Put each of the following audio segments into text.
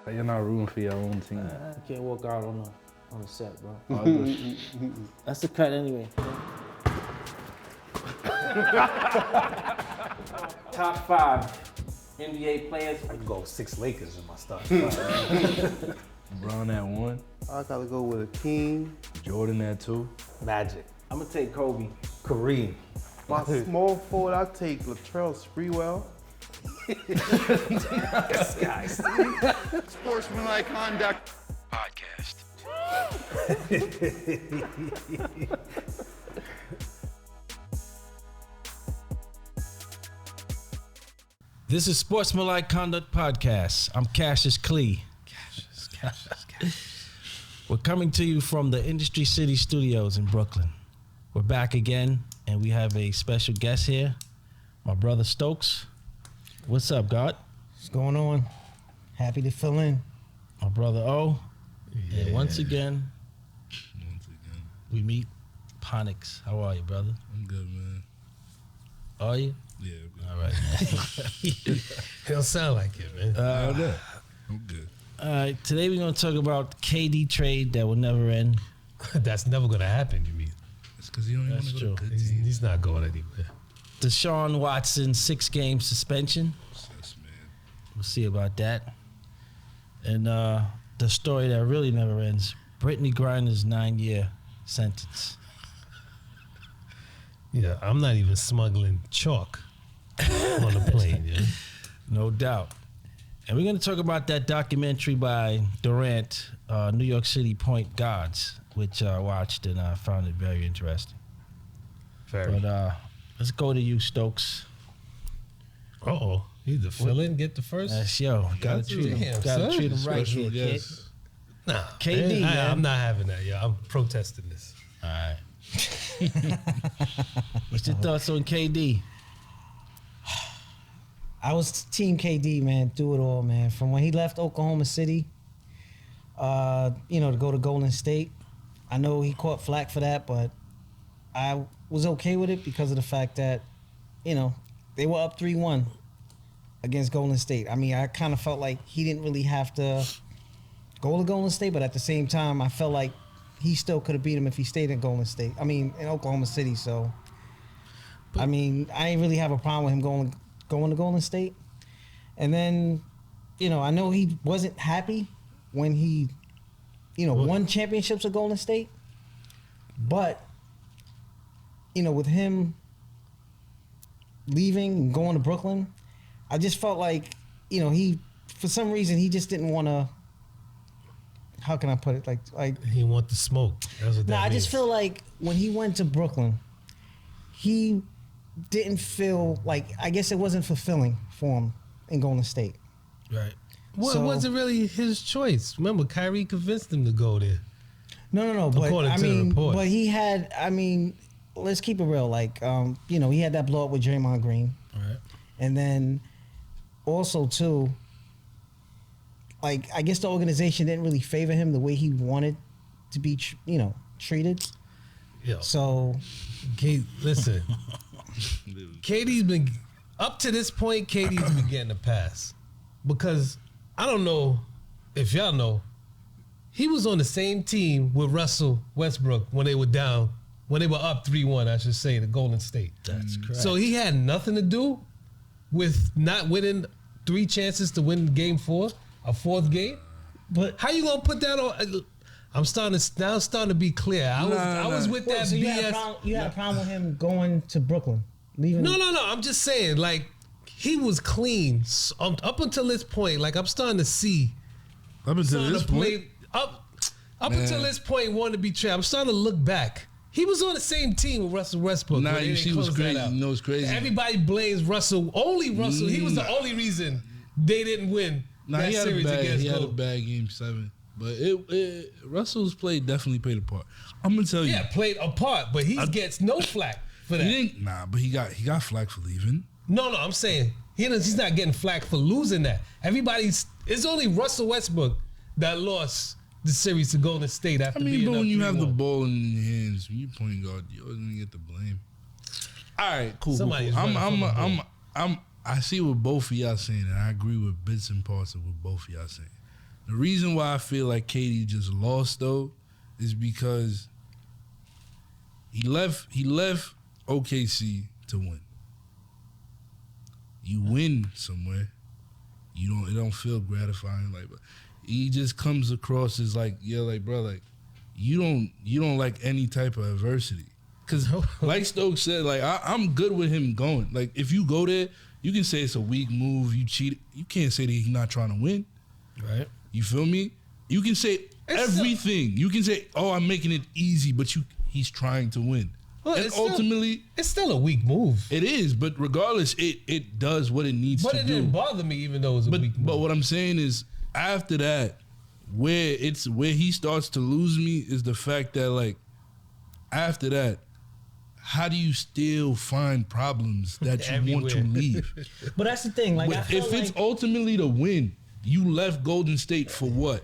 You're not rooting for your own team. You can't walk out on the set, bro. That's the cut anyway. Top 5 NBA players. I can go 6 Lakers in my stuff. LeBron at 1. I gotta go with a King. Jordan at 2. Magic. I'm gonna take Kobe. Kareem. My small forward, I take Latrell Sprewell. This guy, Steve. Sportsmanlike conduct podcast. This is Sportsmanlike Conduct Podcast. I'm Cassius Clee. We're coming to you from the Industry City Studios in Brooklyn. We're back again, and we have a special guest here, my brother Stokes. What's up, God? What's going on? Happy to fill in. My brother O. Yeah. And once again, we meet Ponix. How are you, brother? I'm good, man. Are you? Yeah, I'm good. All right. It don't sound like it, man. I'm good. All right, today we're going to talk about KD trade that will never end. That's never going to happen, you mean? It's because you don't want That's to go to true. good team. He's not going anywhere. Deshaun Watson 6-game suspension. Yes, man. We'll see about that. And the story that really never ends, Brittany Griner's 9-year sentence. Yeah, I'm not even smuggling chalk on the plane, yeah. No doubt. And we're going to talk about that documentary by Durant, New York City Point Gods, which I watched and I found it very interesting. Very. But let's go to you, Stokes. Uh-oh. He's the fill-in, get the first? That's gotta treat him right Special here, kid. guest. Nah. KD, man. I'm not having that, yo. I'm protesting this. All right. What's your thoughts on KD? I was team KD, man, through it all, man. From when he left Oklahoma City, to go to Golden State. I know he caught flack for that, but I was okay with it because of the fact that, they were up 3-1 against Golden State. I mean, I kind of felt like he didn't really have to go to Golden State, but at the same time, I felt like he still could have beat him if he stayed in in Oklahoma City. So, I didn't really have a problem with him going to Golden State. And then, I know he wasn't happy when he, won championships with Golden State. But, with him leaving and going to Brooklyn, I just felt like, he, for some reason, he just didn't want to, how can I put it? Like He want the smoke. That's what that I means. just feel like when he went to Brooklyn, he didn't feel like, I guess it wasn't fulfilling for him in Golden State. Right. Well, So- it wasn't really his choice. Remember, Kyrie convinced him to go there. No. But According to the report. but he had. Let's keep it real. He had that blow up with Draymond Green, Right. and then also too. I guess the organization didn't really favor him the way he wanted to be, treated. Yo, So listen. KD's been up to this point. KD's been getting a pass because I don't know if y'all know, he was on the same team with Russell Westbrook when they were down, when they were up 3-1, I should say, to Golden State. That's correct. So he had nothing to do with not winning 3 chances to win Game 4, a 4th game. But how you gonna put that on? I'm starting to be clear. I was with that so BS. you had a problem with him going to Brooklyn, leaving? No. I'm just saying, he was clean up until this point. I'm starting to see. Up until this point? Up until this point, wanted to be traded. I'm starting to look back. He was on the same team with Russell Westbrook. Nah, you see what's crazy? You know what's crazy? Everybody blames Russell. Only Russell. He was the only reason they didn't win that series against He had a Golden. bad Game 7. But Russell's play definitely played a part. I'm gonna tell you. Yeah, played a part, but he gets no flack for that. But he got flack for leaving. No, I'm saying he's not getting flack for losing that. It's only Russell Westbrook that lost the series to Golden State after being but up when you have the 3-1. ball in your hands, when you point guard, you always gonna get the blame. All right, cool. Somebody's cool. running I see what both of y'all saying, and I agree with bits and parts of what both of y'all saying. The reason why I feel like KD just lost though is because he left OKC to win. You win somewhere, it don't feel gratifying. Like, but he just comes across as like, yeah, like bro, like you don't like any type of adversity. Cause like Stokes said, like I'm good with him going. Like if you go there, you can say it's a weak move, you cheated. You can't say that he's not trying to win. Right. You feel me? You can say everything. You can say, oh, I'm making it easy, but he's trying to win. Well, and ultimately, it's still a weak move. it is, but regardless, it does what it needs But to it do. didn't bother me, even though it was a weak move. But what I'm saying is, after that, where he starts to lose me is the fact that, like, after that, how do you still find problems that you want to leave? But that's the thing. Like, If it's ultimately to win, you left Golden State for what?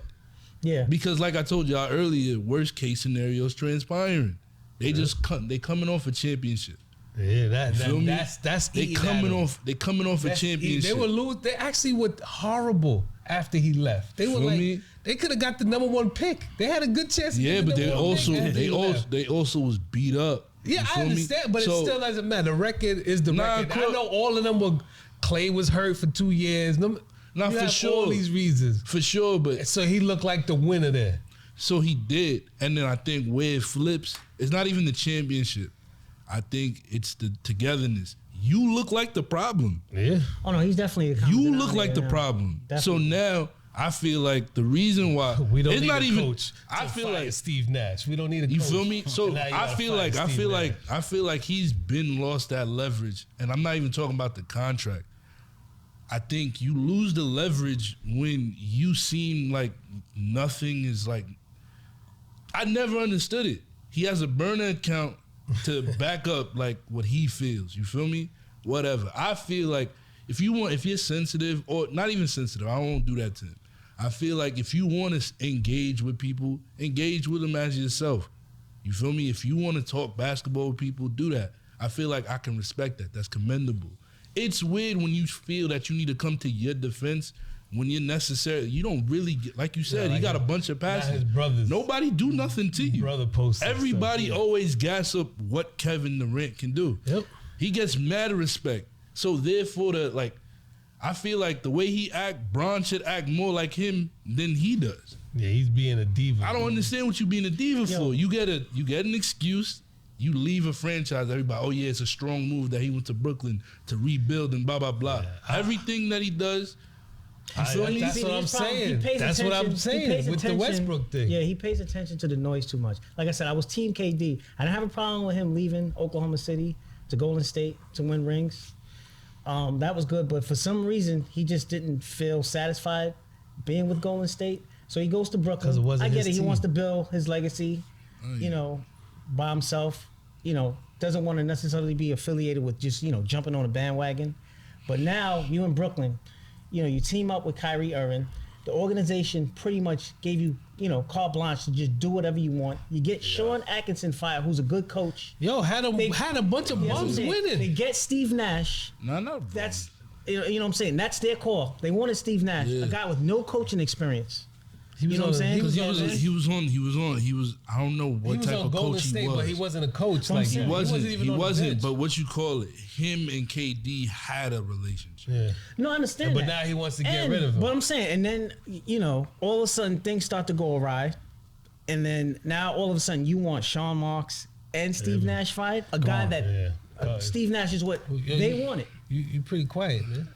yeah, Because like I told y'all earlier, worst case scenario is transpiring. They they coming off a championship. Yeah, You feel me? that's They eating coming at 'em. off. They coming off a That's championship. They were lose. They actually were horrible after he left. They were Feel like me? they could have got the #1 pick. They had a good chance. To Yeah, get the but they #1 also pick after he left. they also was beat up. Yeah, You I feel me? understand, but So- it still doesn't matter. The record is the Nah, record. I cool. know all of them were. Clay was hurt for 2 years. Nah, You for have sure. all these reasons. for sure. But So he looked like the winner there. so he did, and then I think where it flips, it's not even the championship. I think it's the togetherness. You look like the problem. Yeah. oh no, he's definitely a You look like the problem. So Definitely. now I feel like the reason why We don't it's need not a even. coach. I to feel fire like Steve Nash. We don't need a you coach. feel me. So And now you I gotta feel fire like Steve Nash. I feel like he's been lost that leverage, and I'm not even talking about the contract. I think you lose the leverage when you seem like nothing is like. I never understood it. He has a burner account to back up like what he feels. You feel me? Whatever. I feel like if you're sensitive, or not even sensitive, I won't do that to him. I feel like if you want to engage with people, engage with them as yourself. You feel me? If you want to talk basketball with people, do that. I feel like I can respect that. That's commendable. It's weird when you feel that you need to come to your defense when you're necessary. You don't really get, like you said, Yeah, he like got a bunch of not passes. his brothers. Nobody do nothing to you. Brother posted Everybody stuff, yeah. always gas up what Kevin Durant can do. Yep. He gets mad respect. So therefore, I feel like the way he act, Bron should act more like him than he does. Yeah, he's being a diva. I don't understand what you being a diva Yo. for. You get an excuse. You leave a franchise. Everybody, oh yeah, it's a strong move that he went to Brooklyn to rebuild and blah blah blah. Everything that he does. You feel me? That's what I'm saying. That's what I'm saying with the Westbrook thing. Yeah, he pays attention to the noise too much. Like I said, I was Team KD. I didn't have a problem with him leaving Oklahoma City to Golden State to win rings. That was good, but for some reason, he just didn't feel satisfied being with Golden State. So he goes to Brooklyn. 'Cause it wasn't I get his it. He team. wants to build his legacy, Oh, you know, by himself. You know, doesn't want to necessarily be affiliated with just, you know, jumping on a bandwagon. But now you in Brooklyn, you know, you team up with Kyrie Irving. The organization pretty much gave you, you know, carte blanche to just do whatever you want. You get Sean Atkinson fired, who's a good coach. Yo, had a bunch of You know what I'm bums saying? They winning. get Steve Nash. No. That's, you know what I'm saying? That's their call. They wanted Steve Nash, Yeah. a guy with no coaching experience. He was You know on what I'm saying? Because Yeah, he was I don't know what He was type on of Golden coach State, he was. but he wasn't a coach. I'm Like saying. He wasn't. even He on the wasn't. bench. But what you call it? Him and KD had a relationship. Yeah. No, I understand But that. now he wants to get rid of him. But I'm saying, and then, you know, all of a sudden things start to go awry. And then now all of a sudden you want Sean Marks and Steve Nash fired? A guy that Yeah. Steve Nash is what Yeah, they wanted. You pretty quiet, man.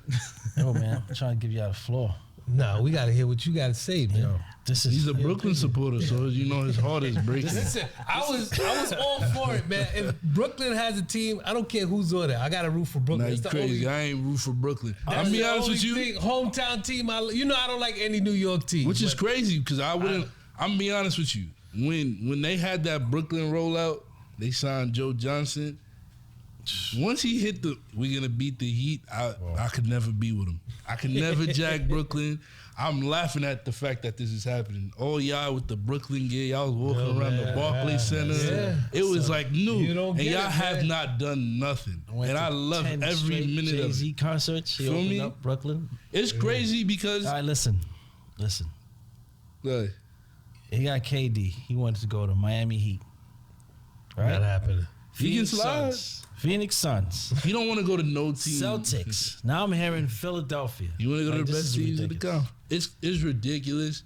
Yo, man, I'm trying to give you out the floor. Nah, we gotta hear what you gotta say, man. Yo, this is He's a Brooklyn supporter, so you know his heart is breaking. Listen, I was all for it, man. If Brooklyn has a team, I don't care who's on it. I gotta root for Brooklyn. Nah, you It's the crazy. only- I ain't root for Brooklyn. that's I'll be the honest only with you, thing, hometown team. I don't like any New York team. which is but crazy because I wouldn't. I'm be honest with you. When they had that Brooklyn rollout, they signed Joe Johnson. Once he hit we're gonna beat the Heat. I could never be with him. I could never jack Brooklyn. I'm laughing at the fact that this is happening. All y'all with the Brooklyn gear, y'all was walking around the Barclays Center. Yeah. It was like new, You don't and get y'all it, have man. not done nothing. went And to I love 10 every straight minute of Jay-Z it. concerts. He Feel opened me? up Brooklyn. It's crazy because All right, listen. Good. He got KD. He wanted to go to Miami Heat. Right? Not happening. He can slide. Phoenix Suns. He don't want to go to no team. Celtics. Now I'm hearing Philadelphia. You want to go to Like, the this best is teams in the ridiculous. conference? It's ridiculous.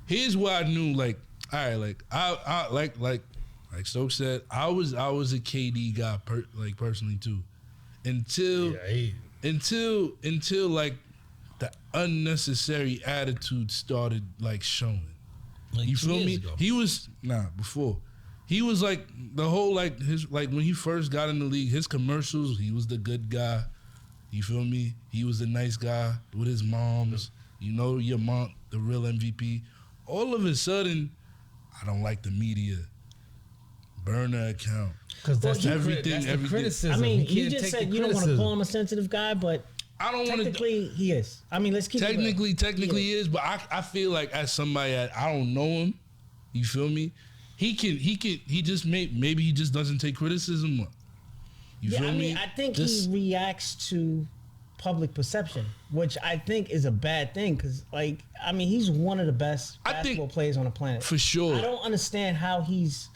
Here's what I knew. Like, all right, like I like Stokes said, I was a KD guy personally too, until like the unnecessary attitude started like showing. Like You 2 feel years me? ago. He was before. He was like the whole like his like when he first got in the league, his commercials, he was the good guy. You feel me? He was the nice guy with his moms. You know your mom, the real MVP. All of a sudden, I don't like the media. Burner account. Because that's everything. the criticism. I mean, He you can't just take said the you don't want to criticism. call him a sensitive guy, but I don't want to. technically he is. I mean, let's keep it real. Technically he is, but I feel like as somebody that I don't know him, you feel me? He just maybe he just doesn't take criticism. You Yeah, feel I me? mean, I think This- he reacts to public perception, which I think is a bad thing because, like, I mean, he's one of the best I think- basketball players on the planet. For sure. I don't understand how he's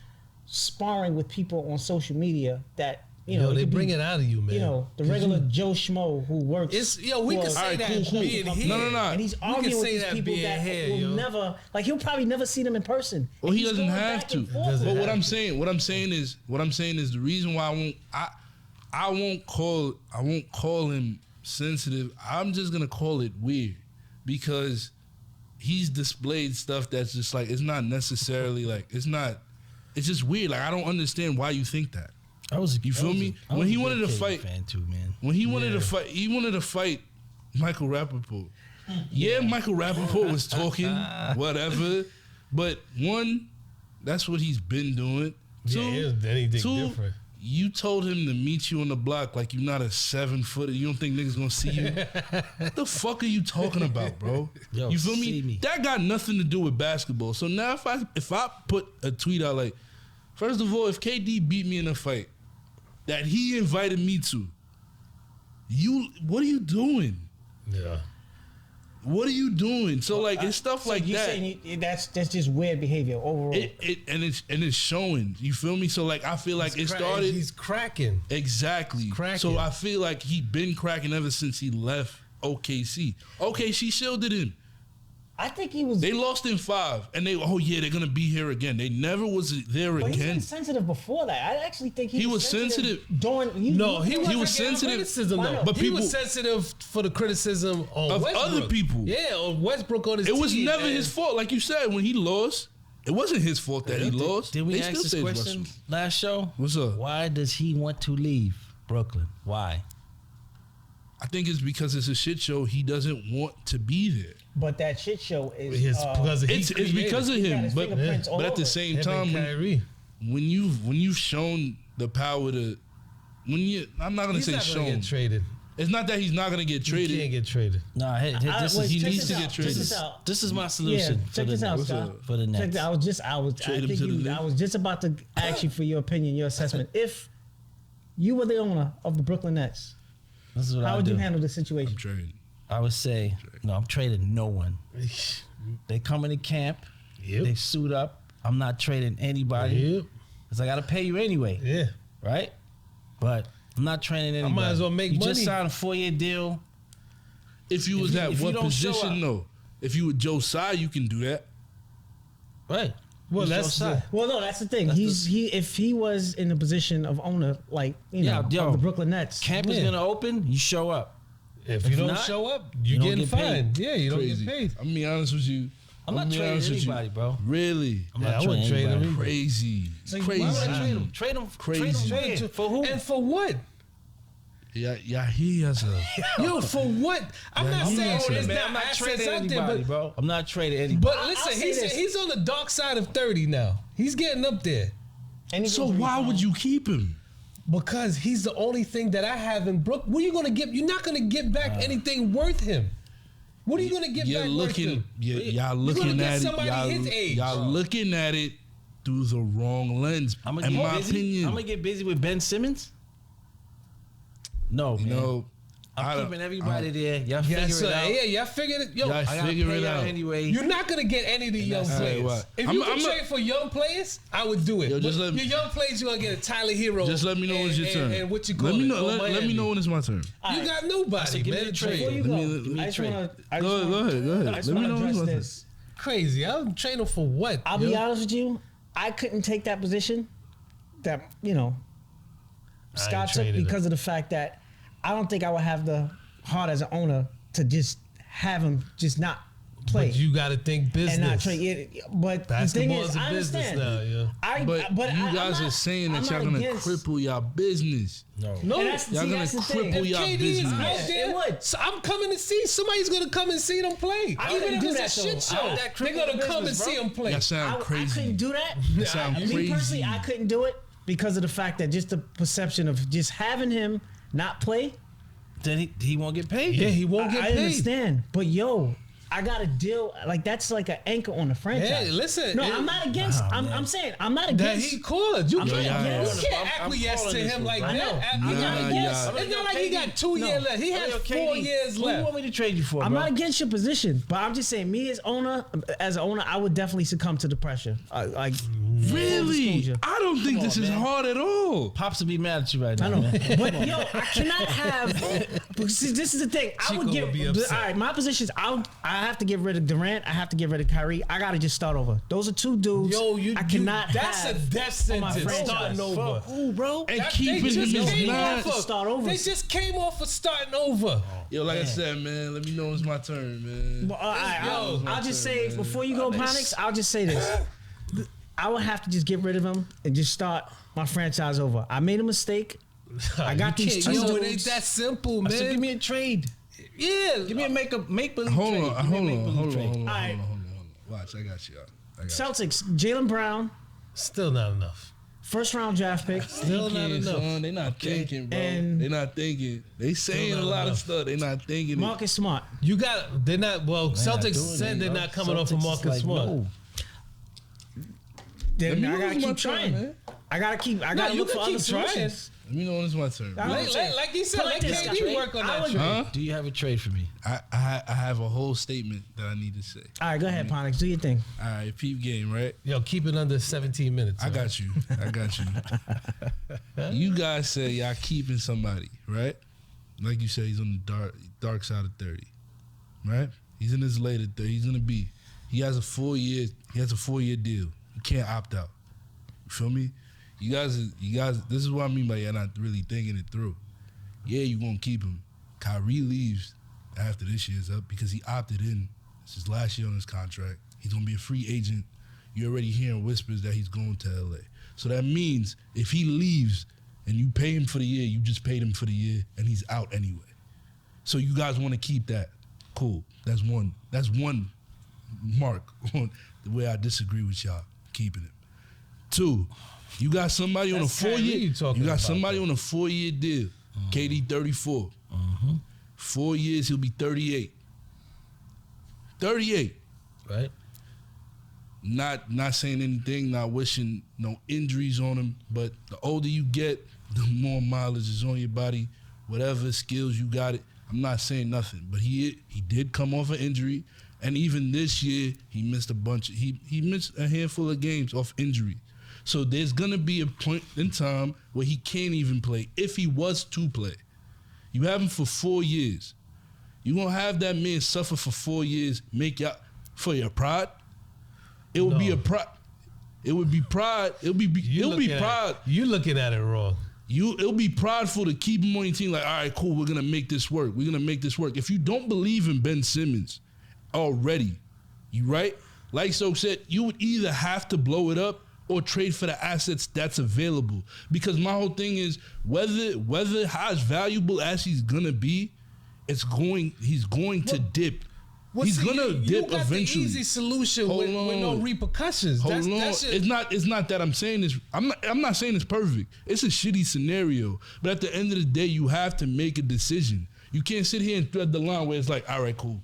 sparring with people on social media that, you know, Yo, it they could bring be, it out of you, man. you know, the regular Joe Schmo who works. It's we can for- say that who- being here. No. and he's We arguing can with say these that people being that here, will yo. never, like, he'll probably never see them in person. Well, And he he's doesn't going have back to. and forth Doesn't with But them. what I'm saying is the reason why I won't call him sensitive. I'm just gonna call it weird because he's displayed stuff that's just like it's not necessarily like it's just weird. Like I don't understand why you think that. You feel me? When he wanted to fight, fan too, man. when he wanted to fight Michael Rappaport. Yeah, Michael Rappaport was talking, whatever. But one, that's what he's been doing. Yeah, Two, it was anything different. you told him to meet you on the block like you're not a 7-footer. You don't think niggas gonna see you? What the fuck are you talking about, bro? Yo, you feel see me? me. That got nothing to do with basketball. So now if I put a tweet out like, first of all, if KD beat me in a fight that he invited me to, what are you doing? Yeah. What are you doing? So like it's stuff So like you that. saying that's just weird behavior overall. It's showing. You feel me? So like I feel like it started He's cracking. exactly. cracking. So I feel like he been cracking ever since he left OKC. OKC shielded him. I think he was. They lost in 5, and they're gonna be here again. They never was there But he's again. been sensitive before that. I actually think He was sensitive. during. No, he was was sensitive. criticism Why though. not? But But he people- was sensitive for the criticism on Of Westbrook. other people. Yeah, on Westbrook on his It team. was never and- his fault. Like you said, when he lost, it wasn't his fault that he lost. Did we They ask still this say it's question Russell. last show? What's up? Why does he want to leave Brooklyn? Why? I think it's because it's a shit show. He doesn't want to be there. But that shit show is. Because he It's created because of He got him, his but fingerprints all at the over it. same him time, and Kyrie. when you've shown the power to, I'm not gonna He's say not gonna shown. get traded. It's not that he's not gonna get He traded. can't get traded. Nah, Wait, he check needs this to out. get Check traded. this out. This is my solution. Yeah, check for this the out, Nets. Scott. For the Check Nets. that. Trade him to the league. I was just about to ask you for your opinion, your assessment. If you were the owner of the Brooklyn Nets, This is what how I would do. you handle the I'm situation? trading. I would say, no, I'm trading no one. They come into camp, Yep. they suit up. I'm not trading anybody Yep. because I got to pay you anyway, Yeah. right? But I'm not trading anybody. might as well make you money. just signed a 4-year deal. If you was you- at if you what don't show position up- though? If you were Joe Tsai, you can do that. Right. Well, He's that's outside. Well, no, that's the thing. That's If he was in the position of owner, like Yeah, of yo, the Brooklyn Nets, Camp is Yeah. going to open. You show up. If you don't not, show up, you you're don't getting get paid. fined. Yeah, you don't Crazy. get paid. I'm gonna be honest with you. I'm not gonna be honest trading with you. anybody, bro. Really? I'm Yeah, not I wouldn't trading trade anybody. him either. Crazy. So you- Crazy. why would I Trade him. Trade him. Crazy. Trade him. For who? And for what? Yeah, he has a. Yo, for what? I'm not I'm saying not there's saying not I'm not assets trading out there, anybody, but bro. I'm not trading anybody. but listen, I'll say this. he's on the dark side of 30 now. He's getting up there and he So goes why rebound. would you keep him? because he's the only thing that I have in Brook. What are you gonna get? You're not gonna get back anything worth him. What are you gonna get You're back worth looking. him? Y'all looking get at it. somebody his age. Y'all looking at it through the wrong lens. I'm gonna in get my busy. opinion, I'm gonna get busy with Ben Simmons. No, you man. know, I'm keeping everybody there. Y'all Yeah, figure so, it out. yeah, y'all figured it. Yo, Y'all I gotta figure pay it y'all out. anyway. you're not gonna get any of the young that's- players. Alright, If I'm- you I'm can a- trade for young players, I would do it. Yo, just But let me- your young players, you're gonna get a Tyler Hero. Just let me know when it's your turn. And what you call let me it, know. or Let me Miami. know when it's my turn. You got nobody, give me man. a to trade. Before trade. you Let go, me- let me I just trade. wanna- I Go just wanna- ahead. I just Let me wanna know when address it's my turn. this. Crazy. I'm trading for what? I'll yo? be honest with you. I couldn't take that position that, Scott took traded because of the fact that I don't think I would have the heart as an owner to just have him just not play But you got to think business. and not trade. But the thing Basketball is, is a I business understand. now, yeah. But you I'm guys not- are saying that I'm y'all not gonna against- cripple y'all business. No, And that's, Y'all see, gonna that's the thing. cripple if y'all KD is business. out Yeah, there, it would. so I'm coming to see. Somebody's gonna come and see them play. I Even couldn't if do it's a that, shit though. show, I- they're cripple gonna the come and business, see bro. them play. Y'all sound I crazy. couldn't do that. That sound Me crazy. personally, I couldn't do it because of the fact that just the perception of just having him not play. Then he won't get paid. Yeah, he won't get I paid. understand, but I got to deal like that's like an anchor on the franchise. Hey, listen, no, it- I'm not against. I'm saying I'm not That against. he could. You I'm can't, not against. you can't I'm acquiesce calling to this him one, like bro. I that. know. I'm I'm not not against. against. It's not like he got 2 years left. He has 4 years Who you left. want me to trade you for, I'm bro? not against your position, but I'm just saying, me as an owner, I would definitely succumb to the pressure. Like, full Really? disclosure. I don't think this is man. hard at all. Pops will be mad at you right now. I know, man. but yo, I cannot have. Because see, this is the thing. I would Chico get. would be All upset. right, my positions. I have to get rid of Durant. I have to get rid of Kyrie. I gotta just start over. Those are two dudes. Yo, I cannot. That's a have death on my sentence. franchise. Starting over. Who, bro? And That- keeping they him just is came not. off of- Start over. They just came off of starting over. Yo, like I said, man, let me know when it's my turn, man. Well, I'll just turn, say man. before you go, Ponix, I'll just say this. I would have to just get rid of him and just start my franchise over. I made a mistake. I got You these can't- two Yo, it dudes. ain't that simple, man. I said, give me a trade. Yeah, Give me a make believe Hold trade. on, Give me a hold make on, believe hold on, trade. hold on, All right. hold on. Watch, I got you. I got you. Celtics, Jalen Brown, still not enough. first round draft pick. Still not Thinking, enough. son. They not thinking, bro. And- They not thinking. They saying a not lot of enough. stuff. They not thinking. Marcus Smart. You got. They're not. Well, Celtics doing said it, they're bro. not coming off of Celtics is Marcus like, Smart. no. Then me I know gotta it's my keep turn, trying. man. I gotta No, you look can for other keep trying. solutions. Let me know when it's my turn. I bro. would say- Like he said, Put let this KD guy- work on I that would- trade. Huh? Do you have a trade for me? I have a whole statement that I need to say. All right, go ahead, Ponix. Do your thing. All right, peep game, right? Yo, keep it under 17 minutes. I man. got you. I got you. You guys say y'all keeping somebody, right? Like you said, he's on the dark side of 30, right? He's in his later 30. He's gonna be. He has a 4 year. He has a 4-year deal. You can't opt out. You feel me? You guys. This is what I mean by y'all not really thinking it through. Yeah, you gonna keep him. Kyrie leaves after this year's up because he opted in. This is last year on his contract. He's gonna be a free agent. You're already hearing whispers that he's going to LA. So that means if he leaves and you pay him for the year, you just paid him for the year and he's out anyway. So you guys want to keep that. Cool. That's one mark on the way I disagree with y'all keeping him. 2, you got somebody on a That's 4-year. Kyrie you talking You got about, somebody on a 4-year deal. KD 34. 4 years, he'll be 38. 38. Right? Not saying anything, not wishing no injuries on him, but the older you get, the more mileage is on your body. Whatever skills you got it. I'm not saying nothing, but he did come off an injury, and even this year he missed a bunch. He missed a handful of games off injury. So there's gonna be a point in time where he can't even play if he was to play. You have him for 4 years. You gonna have that man suffer for 4 years, make y'all for your pride? It would be a pride. It would be pride. It'll be pride. You looking at it wrong. It'll be prideful to keep him on your team. Like, all right, cool, we're gonna make this work. We're gonna make this work. If you don't believe in Ben Simmons already, you right? Like Soak said, you would either have to blow it up or trade for the assets that's available. Because my whole thing is whether how as valuable as he's gonna be, he's going to dip. Well, he's see, gonna you dip got eventually. The easy solution with no repercussions. Hold on. That's It's not that I'm saying this. I'm not saying it's perfect. It's a shitty scenario. But at the end of the day, you have to make a decision. You can't sit here and thread the line where it's like, all right, cool.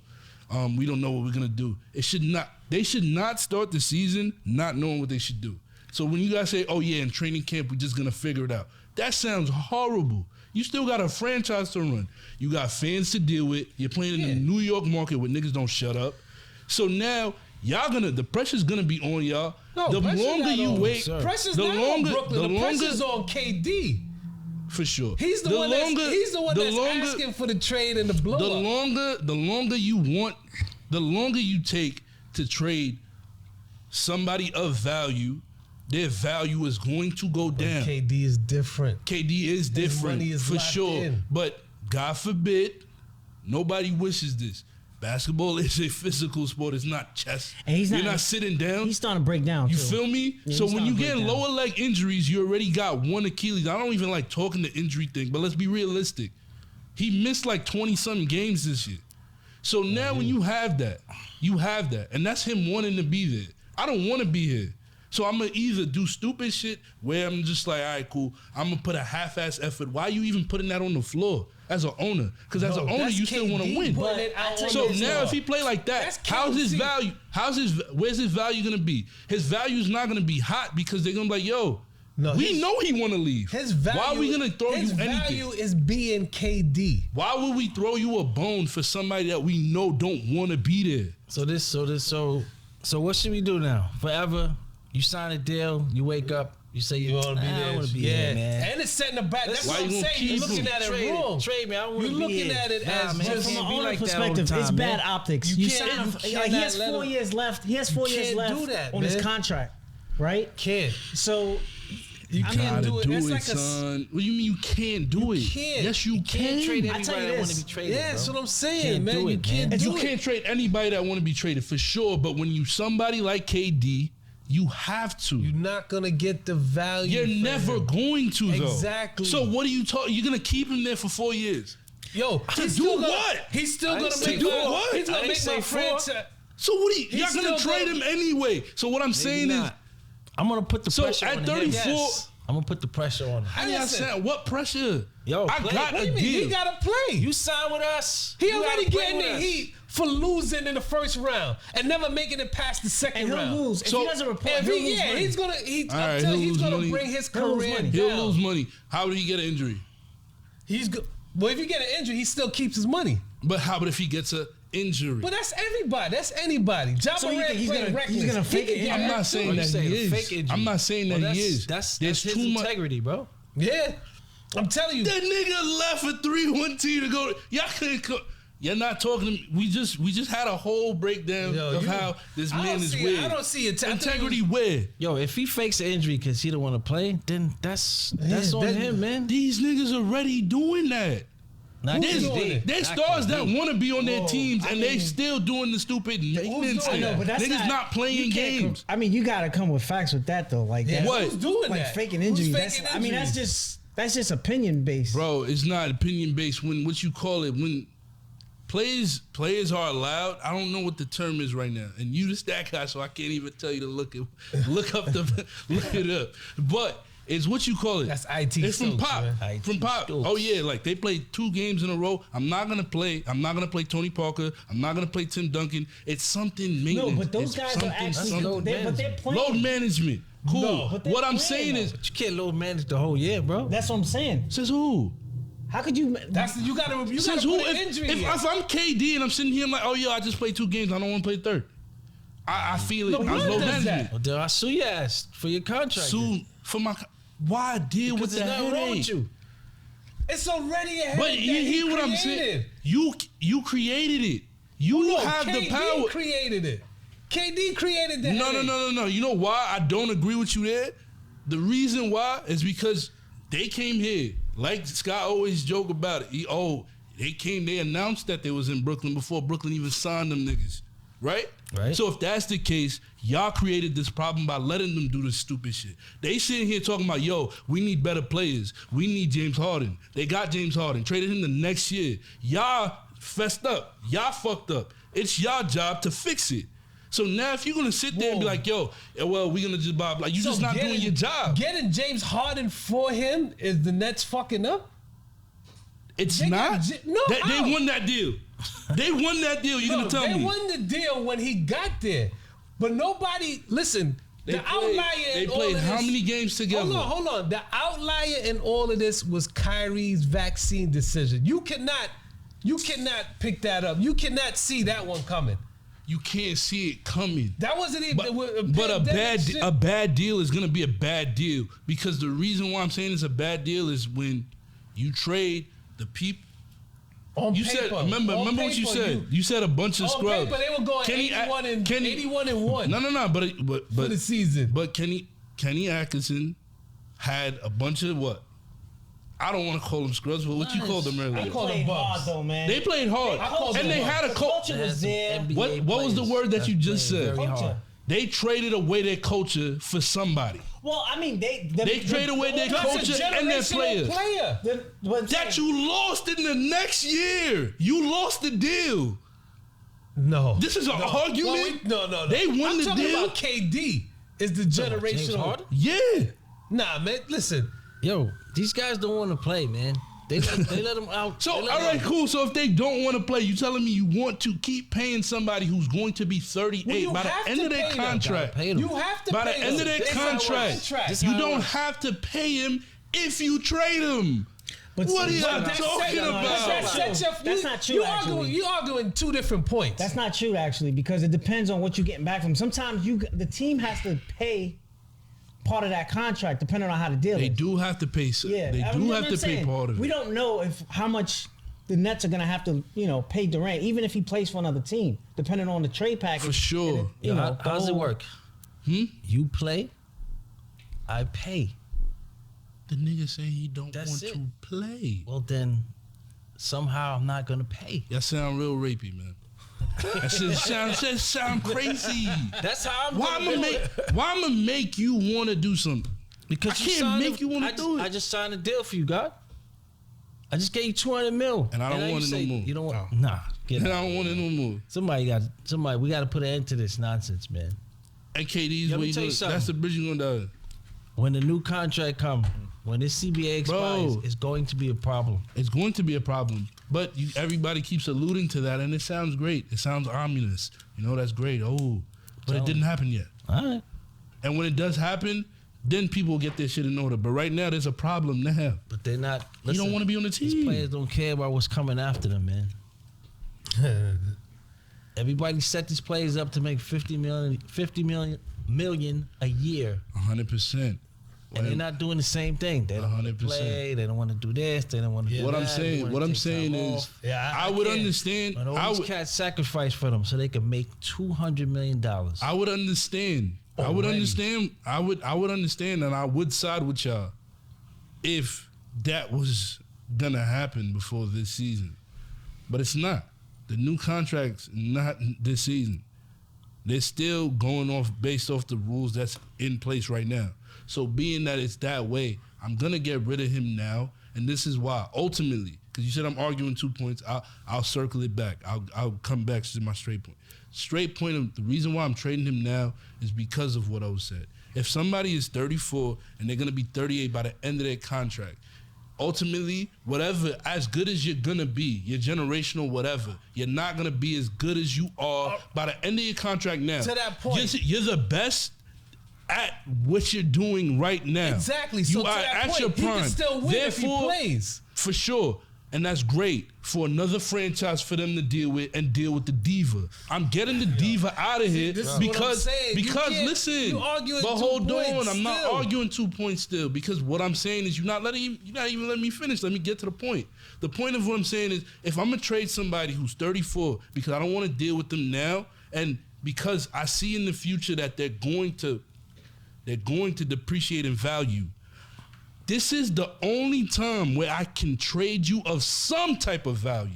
We don't know what we're gonna do. They should not start the season not knowing what they should do. So when you guys say, oh yeah, in training camp we're just gonna figure it out, that sounds horrible. You still got a franchise to run. You got fans to deal with. You're playing in the New York market where niggas don't shut up. So now the pressure's gonna be on y'all. No, the pressure's longer not you on, wait, sir. Pressure's the not longer, on Brooklyn. The pressure's on KD. For sure. He's the one that's asking for the trade and the blow up. The longer you take to trade somebody of value, their value is going to go down. KD is different. KD is different money is for locked sure. in. But God forbid, nobody wishes this. Basketball is a physical sport. It's not chess. And You're not sitting down. He's starting to break down. You too. feel me? Yeah, so he's when you starting to get break down. lower leg injuries, you already got one Achilles. I don't even like talking the injury thing, but let's be realistic. He missed like 20-something games this year. So now when you have that, and that's him wanting to be there. I don't want to be here. So I'm going to either do stupid shit where I'm just like, all right, cool. I'm going to put a half-ass effort. Why are you even putting that on the floor as an owner? Because as an owner, you still want to win. So now if he play like that, how's his value? Where's his value going to be? His value is not going to be hot because they're going to be like, yo, we know he want to leave. His value, why are we going to throw you anything? His value is being KD. Why would we throw you a bone for somebody that we know don't want to be there? So what should we do now? Forever, you sign a deal, you wake up, you say you want to be there. I want to be here, man. And it's setting the back. That's what I'm saying. You're looking at it wrong. Trade me. I don't want to You're be here. looking at it as just from an be owner like that perspective, all the it's time, bad man. optics. You You can't- sign him. you Like, he has cannot let 4 him- years left. He has 4 years can't left do that, on his man. contract, right? Can't. So You Gotta can't do it. That's like son. What do you mean you can't do it? can't. Yes, you can. trade I tell anybody you that want to this. be traded. Yeah, that's bro. what I'm saying, Can't man. do You it, can't man. do You it. can't trade anybody that want to be traded for sure, but when you somebody like KD, you have to. You're not gonna get the value. You're from never him. going to, though. Exactly. So what are you talking? You're gonna keep him there for 4 years. Yo, To he's do still gonna- what? He's still gonna say make do my- what? He's I gonna didn't make my say four. franchise. So what are you? He's You're gonna still trade gonna- him anyway. So what I'm saying is, Not. I'm gonna put the so pressure at on 34, him. Yes. I'm gonna put the pressure on him. I mean, I Listen. said, what pressure? Yo, I play. got What a do you mean? deal. He gotta play. You sign with us. He You already gotta play getting with the us. heat for losing in the first round and never making it past the second and he'll round. lose. If So- he doesn't report, If he'll he, lose yeah, money. he's gonna. All right, He's he'll gonna lose money. bring his He'll lose career money. He'll down. lose money. How did he get an injury? He's good. Well, if you get an injury, he still keeps his money. But how about if he gets an injury? But that's everybody. That's anybody. Ja So you Morant think he's playing gonna- reckless. he's gonna He fake can it? get I'm hurt not too. saying You that saying he a is. fake injury. I'm not saying Well, that he is. That's There's his too much. integrity, bro. Yeah, I'm telling you. That nigga left a 3-1 team to go. Y'all couldn't. You're not talking to me. We just had a whole breakdown Yo, of you- how this I man don't is see- weird. I don't see it. I think Integrity it where? Yo, if he fakes an injury because he don't want to play, then that's on that- him, man. These niggas already doing that. Not Who's doing it? There's stars that want to be on their Whoa, teams I and they mean- still doing the stupid maintenance doing thing. that? but that's Niggas not playing you can't games. I mean, you gotta come with facts with that though. Like that. What? Who's doing Like that? faking Who's injury. faking I mean, injury? that's just opinion based. Bro, it's not opinion based. When what you call it, when players are allowed. I don't know what the term is right now, and you the stat guy, so I can't even tell you to look it up. But it's what you call it. That's IT It's from Stokes, Pop. man. From Pop. Stokes. Oh yeah, like they played 2 games in a row. I'm not gonna play Tony Parker. I'm not gonna play Tim Duncan. It's something No, maintenance. but those It's guys are something- actually something- but they're playing. load management. Cool. No, but they're what I'm playing, saying is, But you can't load manage the whole year, bro. That's what I'm saying. says who? How could you? That's you got to Says put who? an If injury. in. if I'm KD and I'm sitting here, I'm like, oh yeah, I just played 2 games. I don't want to play the third. I feel it. No, I'm LeBron low does management. that. Well, then I sue your ass for your contract. Sue for my. Why deal with Because the there's nothing wrong with headache? you. It's already a headache. But you that he hear what I'm created. saying? You created it. You No, have KD the power. created it. KD created that. No. You know why I don't agree with you there? The reason why is because they came here. Like Scott always joke about it. They announced that they was in Brooklyn before Brooklyn even signed them niggas. Right? Right. So if that's the case, y'all created this problem by letting them do this stupid shit. They sitting here talking about, yo, we need better players. We need James Harden. They got James Harden. Traded him the next year. Y'all fessed up. Y'all fucked up. It's y'all job to fix it. So now if you're going to sit there and be like, yo, well, we're going to just buy, like, you just not doing your job. Getting James Harden for him is the Nets fucking up? It's They not. got no, they how? won that deal. They won that deal. You're going to tell they me. won the deal when he got there. But nobody, listen, They The outlier They in all played of how this- many games together? Hold on. The outlier in all of this was Kyrie's vaccine decision. You cannot pick that up. You cannot see that one coming. You can't see it coming. That wasn't even. But a bad deal is gonna be a bad deal, because the reason why I'm saying it's a bad deal is when you trade the people. On You paper, said remember what you said. You said a bunch of on scrubs. paper, they were going 81 and 1 No, but for the season. But Kenny Atkinson had a bunch of what? I don't want to call them scrubs, but what you called them earlier? I call them Played bums. hard though, man. They played hard, called and them they had a The coach. culture was there. What was the word that you just said? Culture. They traded away their culture for somebody. Well, I mean, they traded away their That's culture a and their generational players. player. That you lost in the next year. You lost the deal. No. This is an argument. No. They won I'm the talking deal. about KD is the James generational. Harden? Yeah. Nah, man. Listen. Yo, these guys don't want to play, man. They let them out. So, all right, cool. So if they don't want to play, you telling me you want to keep paying somebody who's going to be 38 Well, you by have the end to of their pay them. contract? Pay them. You have to By the pay end of them. their This is how it contract, works. This you how it don't works. have to pay him if you trade him. But What are see, you that's talking about? That's not true, actually. You arguing two different points. That's not true, actually, because it depends on what you're getting back from. Sometimes the team has to pay part of that contract, depending on how the deal They is. do have to pay. Yeah, They I do mean, have I'm to pay saying, part of we it. don't know how much the Nets are going to have to, pay Durant, even if he plays for another team, depending on the trade package. For sure. And Yo, how does it whole- work? You play, I pay. The nigga say he don't That's want it. to play. Well, then somehow I'm not gonna pay. That sound real rapey, man. That shit sound crazy. That's how I'm. Why I'ma make you want to do something? Because I can't make you want to do it. I just signed a deal for you, God. I just gave you $200 million, And I don't now you want it no say more. You don't want? Nah, get And out. I don't want it no more. Somebody. We got to put an end to this nonsense, man. And KD's Let me way tell you that's something. the bridge you're gonna die. When the new contract comes, when this CBA expires, Bro. it's going to be a problem. It's going to be a problem. But everybody keeps alluding to that, and it sounds great. It sounds ominous. That's great. Oh, but it didn't happen yet. All right. And when it does happen, then people will get their shit in order. But right now, there's a problem now. But they're not. You don't want to be on the These team. players don't care about what's coming after them, man. Everybody set these players up to make $50 million a year, 100%. and they're not doing the same thing. They don't want to 100%. play. They don't want to do this. They don't want to do What that. I'm They saying, wanna what I'm take saying time is, off. Yeah, I would understand. And all I these would, cats sacrifice for them so they can make $200 million. I would understand. I would Already. understand. I would understand, and I would side with y'all if that was gonna happen before this season. But it's not. The new contract's not this season. They're still going off based off the rules that's in place right now. So being that it's that way, I'm gonna get rid of him now, and this is why. Ultimately, because you said I'm arguing 2 points, I'll circle it back. I'll come back to my straight point. Straight point of the reason why I'm trading him now is because of what I was said. If somebody is 34 and they're gonna be 38 by the end of their contract, ultimately, whatever, as good as you're gonna be, your generational whatever, you're not gonna be as good as you are by the end of your contract now. To that point. You're the best at what you're doing right now. Exactly. So You to are that at point, your he prime. can still win if he Therefore, plays. For sure. And that's great for another franchise for them to deal with and deal with the diva. I'm getting the diva out of here this is what I'm because saying. You can't- listen. you arguing but 2 hold on, points I'm not still. arguing 2 points still because what I'm saying is you're not even letting me finish. Let me get to the point. The point of what I'm saying is if I'm gonna trade somebody who's 34 because I don't want to deal with them now, and because I see in the future that they're going to depreciate in value. This is the only time where I can trade you of some type of value.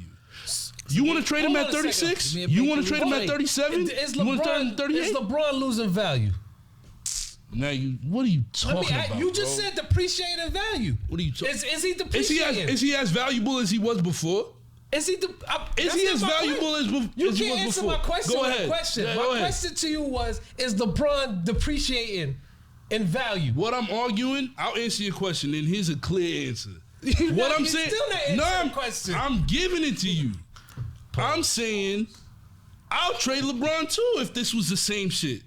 You want to trade him Hold at on a 36? second. You want to trade him Hold at on. 37? Is You want to trade him at LeBron, 38? is LeBron losing value? Now what are you talking about? You just bro? said depreciating value. What are you talking? Is he Is he depreciating? as valuable as he was before? Is he Is he as valuable as You as he can't was answer before? my question. Go with a ahead. question. Yeah, My go ahead. question to you was: is LeBron depreciating in value? What I'm arguing, I'll answer your question, and here's a clear answer. What I'm You're saying, still not answering the question. I'm giving it to you. I'm saying I'll trade LeBron too if this was the same shit.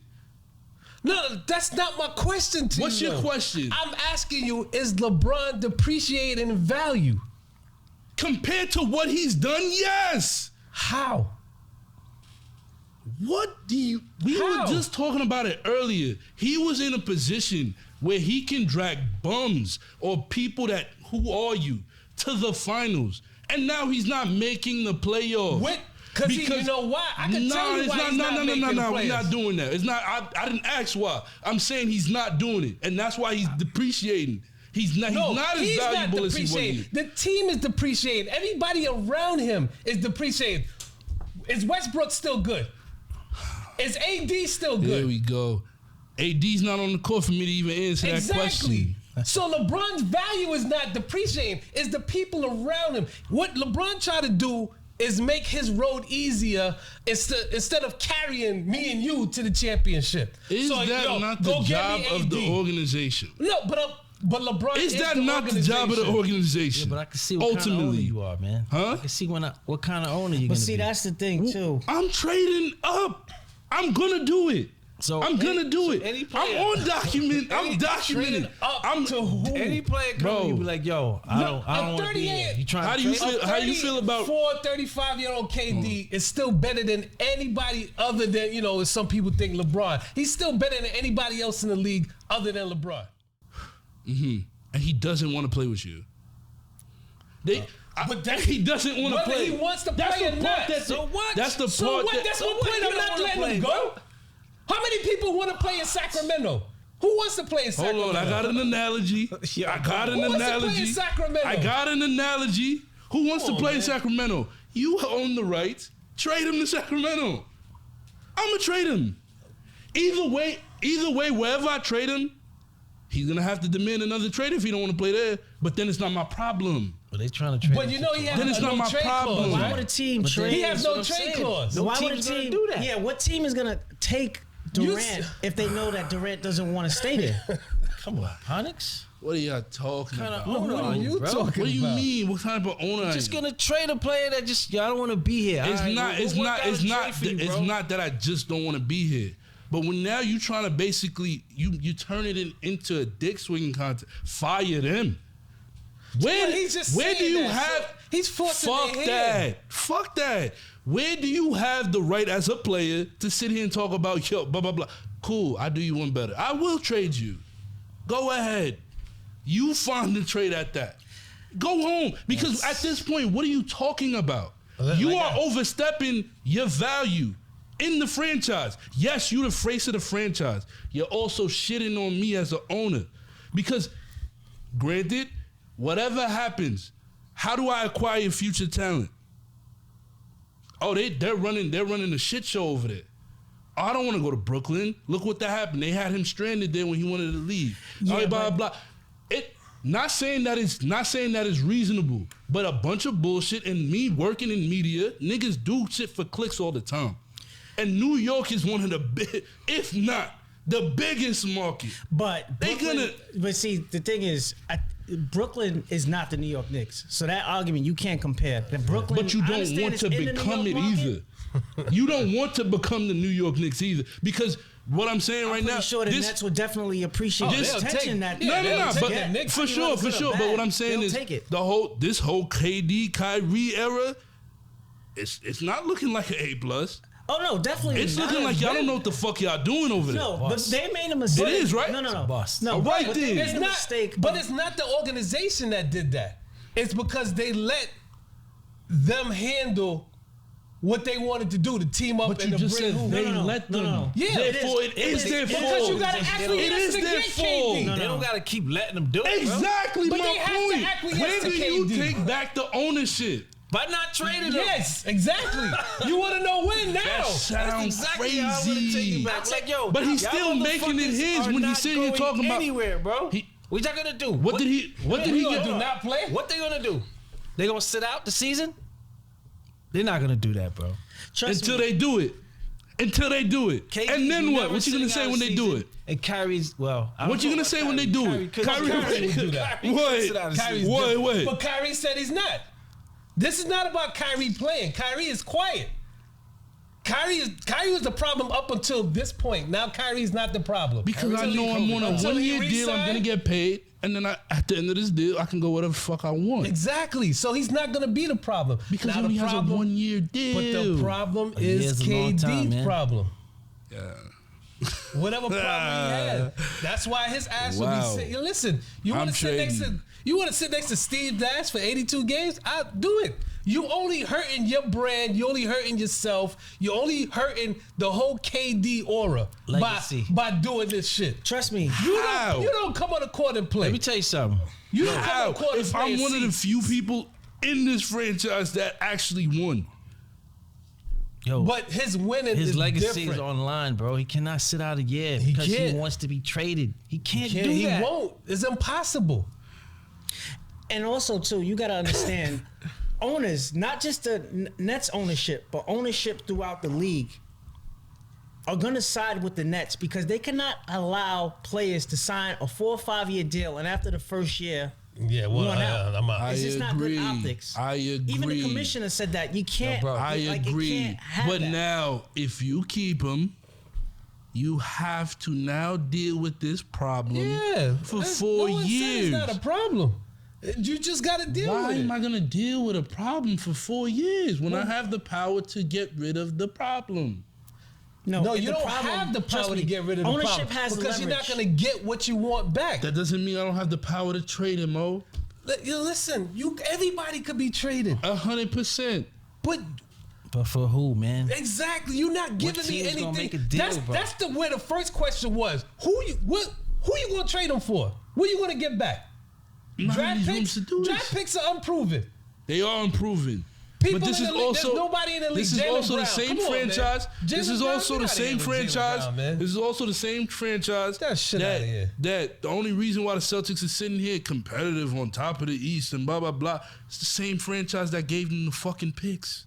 No, that's not my question to What's you. your question? I'm asking you, is LeBron depreciating in value? Compared to what he's done, yes. How? What do you... We How? were just talking about it earlier. He was in a position where he can drag bums or people that, who are you, to the finals. And now he's not making the playoffs. What? Because you know why? I can tell you why he's not making the We're playoffs. not doing that. It's not. I didn't ask why. I'm saying he's not doing it, and that's why he's depreciating. He's not as valuable as he was. The team is depreciating. Everybody around him is depreciating. Is Westbrook still good? Is AD still good? There we go. AD's not on the court for me to even answer that question. So LeBron's value is not depreciating. It's the people around him. What LeBron tried to do is make his road easier instead of carrying me and you to the championship. Is that not the job of the organization? No, but LeBron is that not the job of the organization? Yeah, but I can see what kind of owner you are, man. Huh? I can see what kind of owner you're But gonna see, be. that's the thing too. I'm trading up. I'm gonna do it. So I'm gonna do it. any player- I'm on document. I'm documenting. Up to who? Any player come, Bro. you be like, yo, I don't want to be here. You trying How to do you trade? feel? How you feel about 35-year-old KD is still better than anybody other than, as some people think LeBron. He's still better than anybody else in the league other than LeBron. And he doesn't want to play with you. He doesn't want to Whether play. he wants to play or not. So what? That's the So part. what? That's what point I'm not letting him go. How many people want to play in Sacramento? Who wants to play in Sacramento? Hold on, I got an analogy. Who wants to play in Sacramento? I got an analogy. Who wants to play in Sacramento? You own the rights. Trade him to Sacramento. I'm gonna trade him. Either way, wherever I trade him, he's gonna have to demand another trade if he don't want to play there. But then it's not my problem. But they trying to trade. But you know he has Then it's not no my trade problem. clause, Why right? would a team But trade? He has That's no what I'm trade saying. clause. No Why would a team's gonna team do that. Yeah, what team is gonna take Durant if they know that Durant doesn't want to stay there? Come on, Onyx. What are y'all talking Kind about? of owner What are are you, you bro? talking What do you about? mean? What type of owner? are Just you? gonna trade a player that just I don't want to be here. It's All right, not. we'll It's work not. out a It's trade not. for you, It's bro. not that I just don't want to be here. But when now you trying to basically you turn it into a dick swinging contest. Fire them. But he's just where do saying you that, have? so he's forcing Fuck their that. hand. Fuck that. Where do you have the right as a player to sit here and talk about yo blah blah blah? Cool. I do you one better. I will trade you. Go ahead. You find the trade at that. Go home. Because at this point, what are you talking about? You are overstepping your value in the franchise. Yes, you're the face of the franchise. You're also shitting on me as an owner. Because, granted, whatever happens, how do I acquire future talent? Oh, they're running a shit show over there. Oh, I don't want to go to Brooklyn. Look what that happened. They had him stranded there when he wanted to leave. Yeah, Blah blah blah. Not saying that it's reasonable, but a bunch of bullshit. And me working in media, niggas do shit for clicks all the time. And New York is one of the if not the biggest market. But They Brooklyn, but see, the thing is, Brooklyn is not the New York Knicks, so that argument you can't compare. The Brooklyn, But you I don't understand want it's to in the New become York it market. either. You don't want to become the New York Knicks either. Because what I'm saying I'm right pretty now, sure the Nets would definitely appreciate this- the attention that. No, they'll take but that Knicks. for sure. But what I'm saying They'll is take it. this whole KD Kyrie era, it's not looking like an A+. Oh no, definitely. It's not. looking like y'all don't know what the fuck y'all doing over there. No, but they made a mistake. It is, right? No, It's no. a bust. No, All right, but then. they made It's a not, mistake. but it's not the organization that did that. It's because they let them handle what they wanted to do to team up But and you to just bring said who. they no, let no, them. no. Yeah, Therefore, it is their fault. because you gotta acquiesce It is to their get fault. KD. They don't gotta keep letting them do it, bro. Exactly But my they have to point. acquiesce When to do you KD. take back the ownership? By not trading them. Yes, exactly. You want to know when now? That sounds Exactly how I would've taken crazy. it back. It's like, yo, But he's y'all still making it motherfuckers his are when he's not sitting here going talking about anywhere, bro. He- What y'all gonna do? What did he get? Do not play. What they gonna do? They gonna sit out the season? They're not gonna do that, bro. Trust Until me. they do it. KD And then what? never What you gonna sitting say out when a they do season, it? And Kyrie's well. I don't What you know gonna about say when they do it? Kyrie would do that. Wait. Wait. But Kyrie said he's not. This is not about Kyrie playing. Kyrie is quiet. Kyrie was the problem up until this point. Now Kyrie's not the problem. Because I know I'm on a Until he 1 year deal, I'm gonna get paid, and then at the end of this deal, I can go whatever the fuck I want. Exactly. So he's not gonna be the problem. Because now he only has a 1 year deal. But the problem A year is is a long time, KD's man. problem. Yeah. Whatever problem he had. That's why his ass Wow. would be sitting. Listen, you want I'm to sit next to trading. Steve Nash for 82 games? I'll do it. You only hurting your brand. You only hurting yourself. You only hurting the whole KD aura Legacy. by doing this shit. Trust me. How? You don't come on the court and play. Let me tell you something. You don't come on How? the court and If play. I'm and one of the see. few people in this franchise that actually won. Yo, But his winning his is legacy different. is online, bro. He cannot sit out a year He because he can't. wants to be traded. He can't do He that. won't. It's impossible. And also, too, you got to understand, owners, not just the Nets ownership, but ownership throughout the league are going to side with the Nets because they cannot allow players to sign a 4 or 5 year deal, and after the first year, Yeah, well, run out. I'm out. It's just not good agree. optics. I agree. Even the commissioner said that you can't. I like, it agree. can't have But that. now, if you keep him, you have to now deal with this problem Yeah, for that's- 4 no one said years. It's not a problem. You just got to deal Why with it. am I going to deal with a problem for 4 years when I have the power to get rid of the problem? No, and you the don't problem- have the trust power me, to get rid of the ownership problem has because you're not leverage. going to get what you want back. That doesn't mean I don't have the power to trade him, Mo. Listen, everybody could be traded, 100%. but But for who, man? exactly, you're not giving me team's gonna anything. make a deal, bro? That's where the first question was. Who you going to trade him for? What you going to get back? I'm not in these rooms Draft picks. to do Draft this. picks are unproven. They are improving. People But this in is the league, also there's nobody in the league. This is Jaylen also the Brown. same Come on, man. franchise. This Jaylen is Brown, also get the outta here same with Jaylen franchise. Brown, man. This is also the same franchise. That shit outta here. That the only reason why the Celtics are sitting here competitive on top of the East and blah blah blah. It's the same franchise that gave them the fucking picks.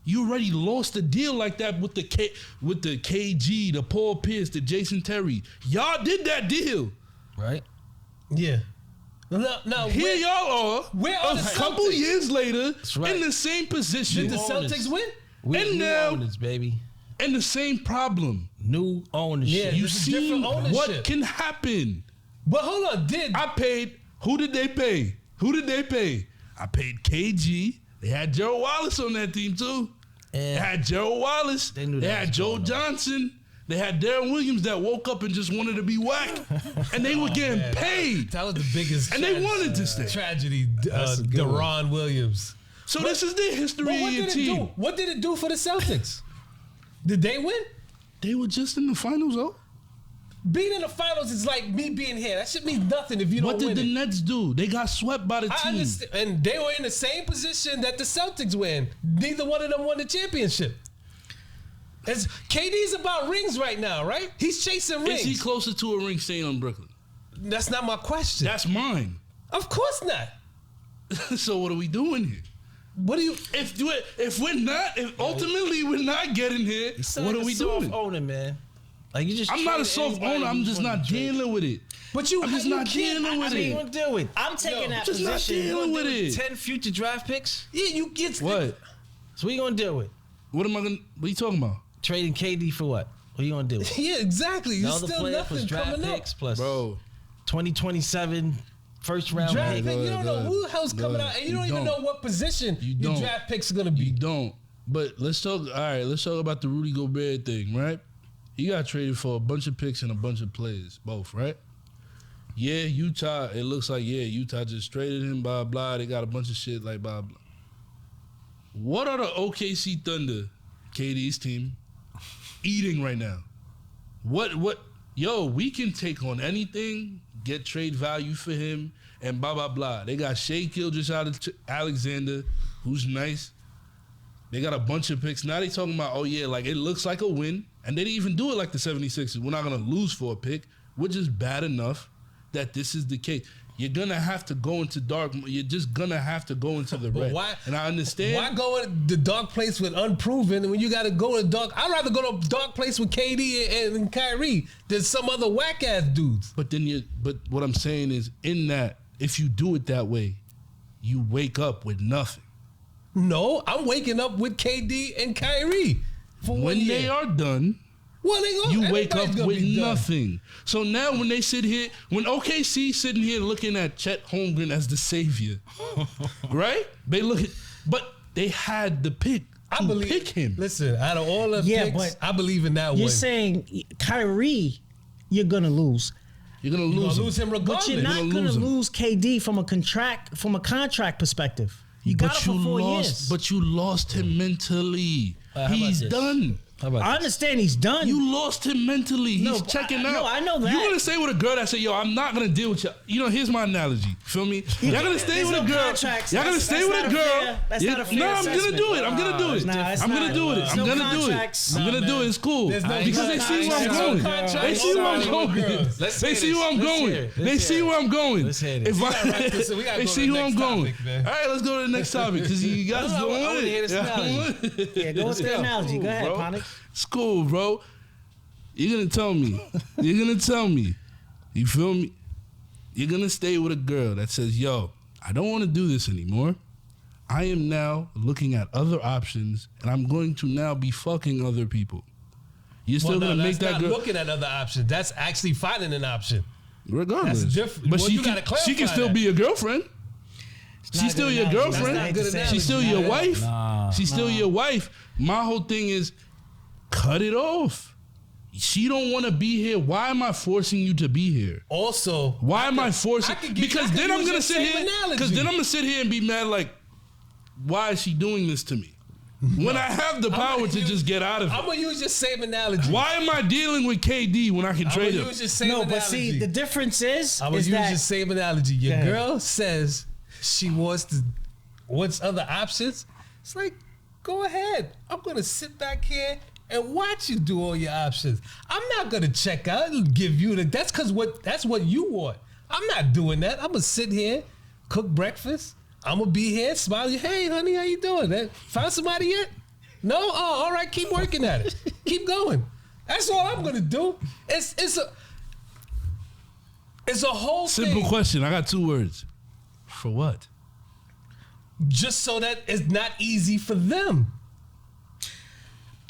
You already lost a deal like that with the KG, the Paul Pierce, the Jason Terry. Y'all did that deal. Right? Yeah. Now Here y'all are, where are a the couple Celtics? years later, right. in the same position, Did the owners. Celtics win? We And new now- owners, baby. and the same problem. New ownership. Yeah. You This is see different ownership. what can happen. But hold on, I paid. Who did they pay? I paid KG. They had Gerald Wallace on that team too. They Yeah. had Gerald Wallace. They knew They that had was Joe going on. Johnson. They had Darren Williams that woke up and just wanted to be whack, and they were getting man. paid. that was the biggest And they wanted to stay. tragedy. That's a good Deron Williams. So this is the history But of what your did it team. do? What did it do for the Celtics? Did they win? They were just in the finals, though. Being in the finals is like me being here. That shit means nothing if you What don't did win the it. Nets do? They got swept by the I team. understand, and they were in the same position that the Celtics were in. Neither one of them won the championship. KD's about rings right now, right? He's chasing rings. Is he closer to a ring staying on Brooklyn? That's not my question. That's mine. Of course not. So what are we doing here? What do you? If ultimately we're not getting here, what are we doing? Owner, man. Like you just. I'm not a trade soft anybody owner. I'm you just wanna not trade. dealing with it. But you, I'm just you not can't- dealing with I mean, it. you gonna do it? I'm taking that just not position. dealing with it. 10 future draft picks. Yeah, you get What? So what you gonna do with? What am I gonna? What are you talking about, Trading KD for what? What you gonna do? Yeah, exactly. The There's other still player nothing plus draft coming picks up. plus bro? 2027 first round Draft pick. pick, you don't know good, who the hell's coming good. out, and you You don't even know don't. what position You your don't. draft picks are gonna You be. don't. But let's talk. All right, let's talk about the Rudy Gobert thing, right? He got traded for a bunch of picks and a bunch of players, both, right? Yeah, Utah. It looks like Utah just traded him. Blah blah. They got a bunch of shit like blah blah. What are the OKC Thunder, KD's team, eating right now? What? Yo, we can take on anything, get trade value for him, and blah blah blah. They got Shea Gilgeous out of Alexander, who's nice. They got a bunch of picks. Now they talking about, oh yeah, like it looks like a win. And they didn't even do it like the 76ers. We're not going to lose for a pick. We're just bad enough that this is the case. You're going to have to go into dark. You're just going to have to go into the But red. why? And I understand. Why go in the dark place with unproven when you got to go to dark? I'd rather go to dark place with KD and Kyrie than some other whack ass dudes. But what I'm saying is, in that, if you do it that way, you wake up with nothing. No, I'm waking up with KD and Kyrie. For 1 when year. they are done, Well, they gonna, you wake up everybody's gonna with be done. nothing. So now when they sit here, when OKC sitting here looking at Chet Holmgren as the savior, right? They look at, but they had the pick to pick him. Listen, out of all the Yeah, picks, but I believe in that You're one. saying Kyrie, you're gonna lose. You're gonna You're lose gonna him. lose him regardless. But you're not gonna gonna lose him. lose KD from a contract perspective. You got it for 4 years. But you lost him mentally. How about He's this? done. How about I understand he's done. You lost him mentally. No, He's but checking I- out. no, I know that. You're gonna stay with a girl that say, "Yo, I'm not gonna deal with you." You know, here's my analogy. Feel me? Y'all gonna stay There's with a no girl. contracts. Y'all gonna That's- stay that's with not a a girl. fair- that's not a fair No, I'm gonna assessment. do it. I'm gonna do it. Nah, it's I'm gonna not. do it. There's I'm no gonna do it. contracts. I'm gonna do it. It's cool There's no because they see where I'm contracts. going. Contracts. They see where I'm going. Let's They hear see this. where I'm Let's going. hear it. They Let's see hear where I'm going. Let's hear this. If We gotta they go see to who the I'm next going. topic, man. All right, let's go to the next topic because you guys No, don't I want wanna hear it. this analogy. Yeah, go with the analogy. Go ahead, bro. Ponic. It's cool, bro. You're gonna tell me. You're gonna tell me. You feel me? You're gonna stay with a girl that says, "Yo, I don't want to do this anymore. I am now looking at other options, and I'm going to now be fucking other people." You're still Well, no, gonna make that's that not girl, looking at other options. That's actually finding an option. regardless. That's different. But Well, she you gotta can, she can clarify still that. be your girlfriend. not She's a still good your analogy. girlfriend. That's not a good analogy. She's still your wife. Nah. She's still your wife. My whole thing is, cut it off. She don't want to be here. Why am I forcing you to be here? Also, Why am I forcing? Because then I'm gonna use sit your here. same Because analogy. then I'm gonna sit here and be mad. Like, why is she doing this to me? When I have the power to just get out of I'm it. gonna use your same analogy. Why am I dealing with KD when I can I'm trade gonna him? use your same No, analogy. but see, the difference is I'm gonna use your that same analogy. Your Go ahead. girl says she wants other options. It's like, go ahead. I'm gonna sit back here and watch you do all your options. I'm not gonna check out and give you the. That's what you want. I'm not doing that. I'm gonna sit here, cook breakfast. I'm gonna be here, smile. Hey, honey, how you doing? Found somebody yet? No. Oh, all right. Keep working at it. Keep going. That's all I'm gonna do. It's a whole Simple thing. question. I got 2 words. For what? Just so that it's not easy for them.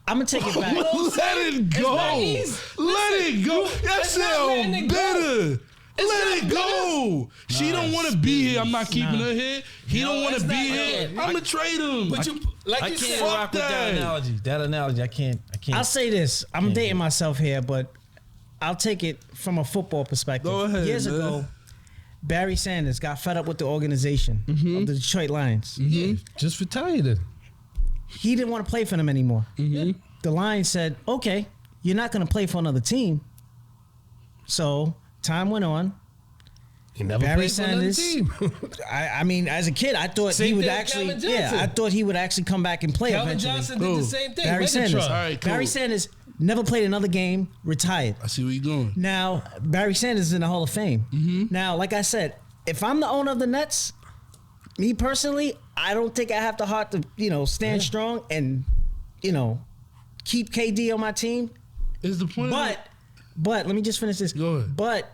I'm gonna take it back. Let it go. not easy. Let it go. That it's not letting sounds it go. better. It's Let not it go. She don't want to be here. I'm not keeping Nah. her here. He don't want it's to be not- here. I'm gonna trade him. But you, like I you can't said, rock with that that. analogy. That analogy, I can't. I'll say this. I'm dating myself here, but I'll take it from a football perspective. Go ahead, Years man. ago, Barry Sanders got fed up with the organization of the Detroit Lions. yeah, just retire then. He didn't want to play for them anymore. The Lions said, okay, you're not going to play for another team. So time went on. He never Barry played for another Sanders. team. I mean, as a kid, I thought Same he would thing with actually, Calvin Johnson. I thought he would actually come back and play Calvin eventually. Johnson did the same thing. Barry Megatron. Sanders. All right, cool. Barry Sanders never played another game, retired. I see where you're going. Now, Barry Sanders is in the Hall of Fame. Now, like I said, if I'm the owner of the Nets, me personally, I don't think I have the heart to, stand strong and, keep KD on my team. Is the point? But let me just finish this. Go ahead. But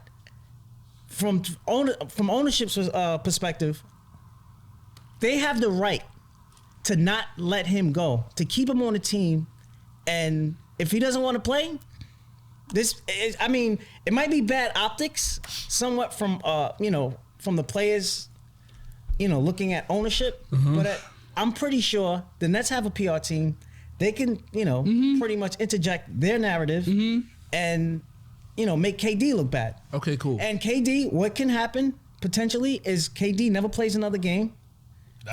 from ownership's perspective, they have the right to not let him go, to keep him on the team, and if he doesn't want to play, it might be bad optics, somewhat from from the players, looking at ownership, but I'm pretty sure the Nets have a PR team. They can, pretty much interject their narrative and, make KD look bad. Okay, cool. And KD, what can happen potentially is KD never plays another game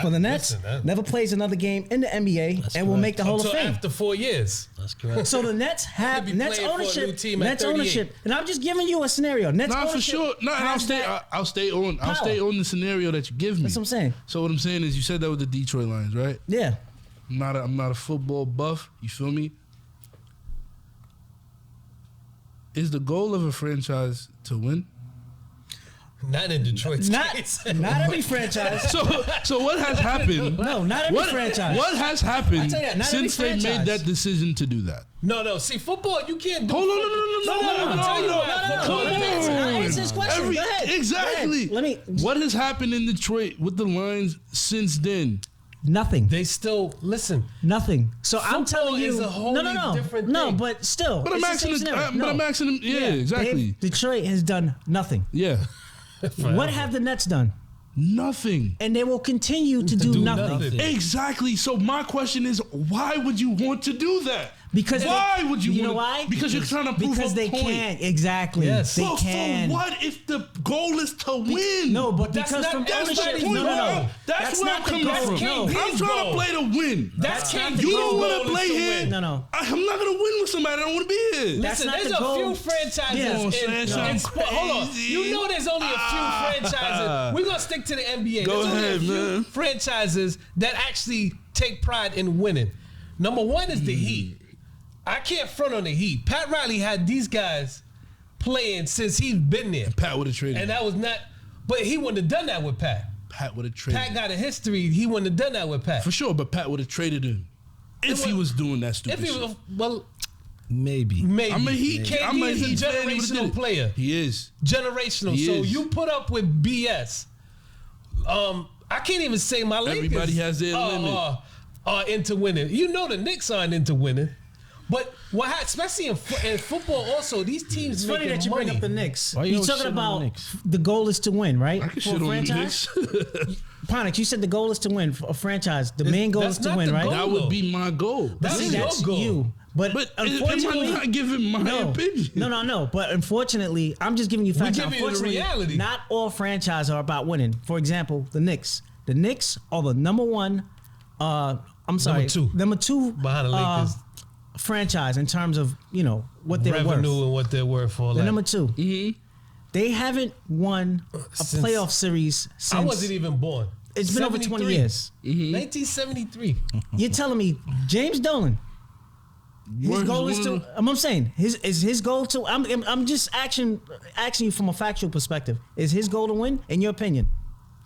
for the Nets, never plays another game in the NBA, and will make the Hall of Until Fame. after 4 years. That's correct. So the Nets have He'll be Nets playing for a new ownership. team at Nets 38. ownership, and I'm just giving you a scenario. Nets Nah, for ownership sure. Nah, and has that- I'll stay on. I'll stay power. on the scenario that you give me. That's what I'm saying. So what I'm saying is, you said that with the Detroit Lions, right? Yeah. I'm not a football buff. You feel me? Is the goal of a franchise to win? Not in Detroit's Not case. every franchise. So what has happened? No, not every franchise. What has happened I tell you, not since every they made franchise. that decision to do that? No. See, football, you can't do. Hold on, no. I'll tell you why. Come Let me answer his on. question. Go ahead. Exactly. Go ahead. What has happened in Detroit with the Lions since then? Nothing. They still listen. Nothing. So I'm Football telling you, is a wholly no, different no, thing. but still, But I'm it's the asking same him. scenario. But I'm asking him. Yeah, exactly. Detroit has done nothing. Yeah, What have the Nets done? nothing. And they will continue to do nothing. Exactly. So my question is, why would you want to do that? Because why would you? You know wanna- why? Because you're trying to prove Because a they point. can't. Exactly. Yes. They But can. for what if the goal is to win? No, but That's because not from everybody's ownership, goal. no. That's where I'm not the coming goal. from. No. I'm trying to play to win. That's not KD's the You don't goal. want to goal play is to here. win. No. I'm not gonna win with somebody. I don't want to be here. That's Listen, not there's the a goal. few franchises Yeah. Come on, son, in sound sport. Hold on. crazy. You know there's only a few franchises. We're going to stick to the NBA. Go There's ahead, only a few man. franchises that actually take pride in winning. Number one is the Heat. I can't front on the Heat. Pat Riley had these guys playing since he's been there. Pat would have traded. And that was not, but he wouldn't have done that with Pat. Pat would have traded. Pat got a history. He wouldn't have done that with Pat. For sure, but Pat would have traded him if he was doing that If stupid he shit. was, well, Maybe. maybe. I'm a Heat. KD I'm a is Heat a fan. He would've did generational it. player. He is. Generational. He So is. you put up with BS. I can't even say my Lakers. Everybody has their limit. Are into winning. You know the Knicks aren't into winning. But especially in football, also these teams It's funny making that you money. bring up the Knicks. Why you You're always talking shitting on the about Knicks? the goal is to win, right? I can For shit a on the franchise. Knicks. Ponic, you said the goal is to win for a franchise. The main goal that's is to not win, the right? goal. That would be my goal. That's See, your that's goal. you. But But am unfortunately, I not giving my opinion? No. But unfortunately, I'm just giving you facts. giving you the Unfortunately, reality. not all franchises are about winning. For example, the Knicks. The Knicks are the number one. Number two Behind the Lakers. franchise in terms of what they're Revenue worth. and what they're worth for. The Like, number two. Mm-hmm. They haven't won a Since- playoff series since. I wasn't even born. It's been over 20 73. years. 1973. You're telling me James Dolan. His goal is to. I'm saying his goal to. I'm just asking you from a factual perspective. Is his goal to win? In your opinion,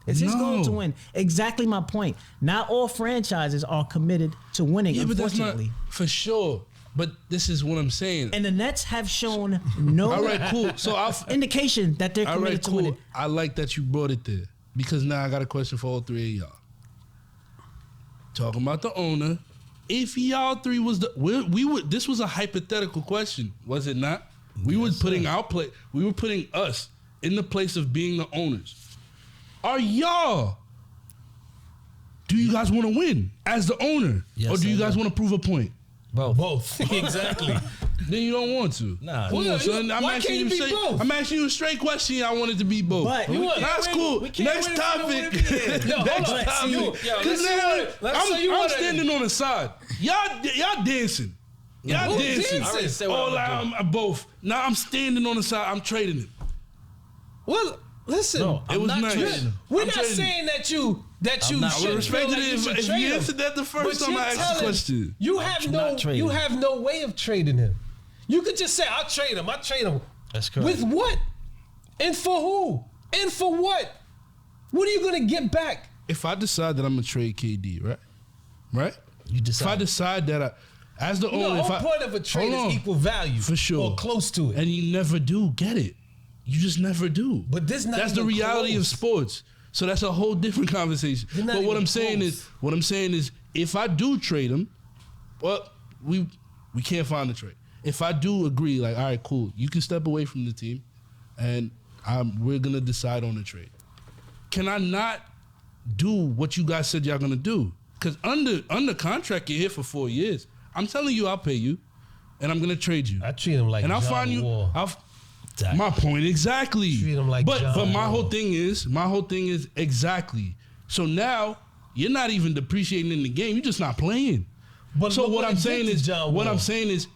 is his goal to No. win? Exactly my point. Not all franchises are committed to winning. Yeah, but that's not Unfortunately, for sure. But this is what I'm saying. and the Nets have shown no All right, cool. So I'll. indication that they're All committed right, to cool. winning. I like that you brought it there because now I got a question for all three of y'all. Talking about the owner. If y'all three was we would. This was a hypothetical question, was it not? We were putting we were putting us in the place of being the owners. Are y'all? Do you guys want to win as the owner, Yes, or do you I guys do. want to prove a point? Both. Exactly. Then you don't want to. Nah. Come Well, on, son. I'm why asking can't you it be straight. both? I'm asking you a straight question. I want it to be both. But You want- That's we cool. can't Next win if we don't topic. win if we did. Yo, hold Next on. topic. Yo, Because let's say now you- let's say you I'm wanna- standing on the side. Y'all dancing. Y'all Who's dancing. dancing? I already said what Oh, I'm like, I'm both. Now I'm standing on the side. I'm trading it. Well, listen. No, It I'm was not nice. trading him. We're I'm not trading. saying that you I'm not- I should would respect feel it like if- should if trade you him. answered that the first But time you're I asked the telling- question. You have not trading you him. have no way of trading him. You could just say, I'll trade him. I'll trade him. That's correct. With what? And for who? And for what? What are you gonna get back? If I decide that I'm gonna trade KD, right? You decide. If I decide that as the You know, owner, the if whole I point of a trade Hold on. is equal value. For sure. Or close to it. And you never do get it. You just never do. But this not that's the even reality close. of sports. So that's a whole different conversation. They're not But what even I'm saying close. is, if I do trade him, well, we can't find a trade. If I do agree, like, all right, cool, you can step away from the team, and we're gonna decide on a trade. Can I not do what you guys said y'all gonna do? Because under contract, you're here for 4 years. I'm telling you, I'll pay you, and I'm gonna trade you. I treat him like And I'll John find you. Wall. My point exactly. Treat him like but John my Wall. whole thing is exactly. So now you're not even depreciating in the game. You're just not playing. But So look what it I'm did saying to is, John Wall.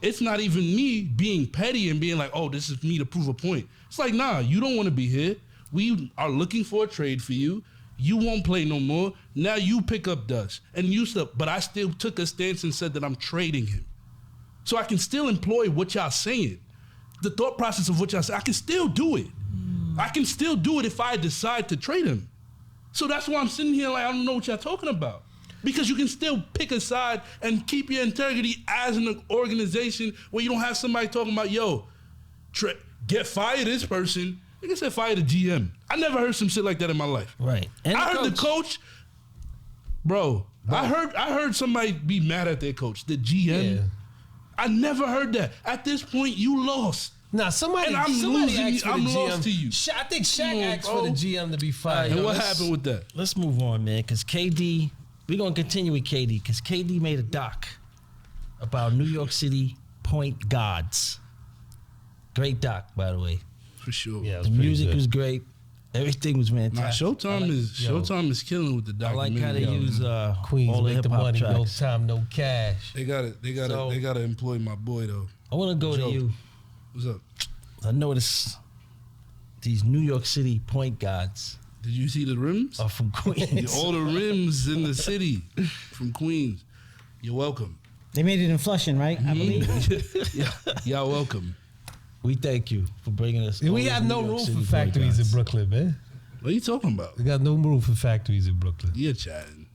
it's not even me being petty and being like, oh, this is me to prove a point. It's like, nah, you don't want to be here. We are looking for a trade for you. You won't play no more. Now you pick up dust. But I still took a stance and said that I'm trading him. So I can still employ what y'all saying. The thought process of what y'all say, I can still do it. I can still do it if I decide to trade him. So that's why I'm sitting here like, I don't know what y'all talking about. Because you can still pick a side and keep your integrity as an organization where you don't have somebody talking about, yo, fire this person. Like I said, fire the GM. I never heard some shit like that in my life. Right. And I heard the coach, bro, I heard somebody be mad at their coach, the GM. Yeah. I never heard that. At this point, you lost. Nah, somebody And I'm somebody losing asked you. for the I'm GM. lost to you. I think Shaq asked bro. for the GM to be fired. And Yo, what let's- happened with that? Let's move on, man, because KD, we're going to continue with KD, because KD made a doc about New York City Point Gods. Great doc, by the way. For sure. Yeah, it was The pretty music good. was great. Everything was Nah, fantastic. Showtime is killing with the I like how documentary. they use Queens all the make the hip-hop money, no tracks. time, no cash. They got to employ my boy though. I want to go Joe. to you. What's up? I noticed these New York City Point Gods Did you see the rims? are from Queens. All the rims in the city from Queens. You're welcome. They made it in Flushing, right? I believe. Y'all welcome. We thank you for bringing us. We all have these no New York room City for Point factories in Gods. Brooklyn, man. What are you talking about? We got no room for factories in Brooklyn. You're chatting.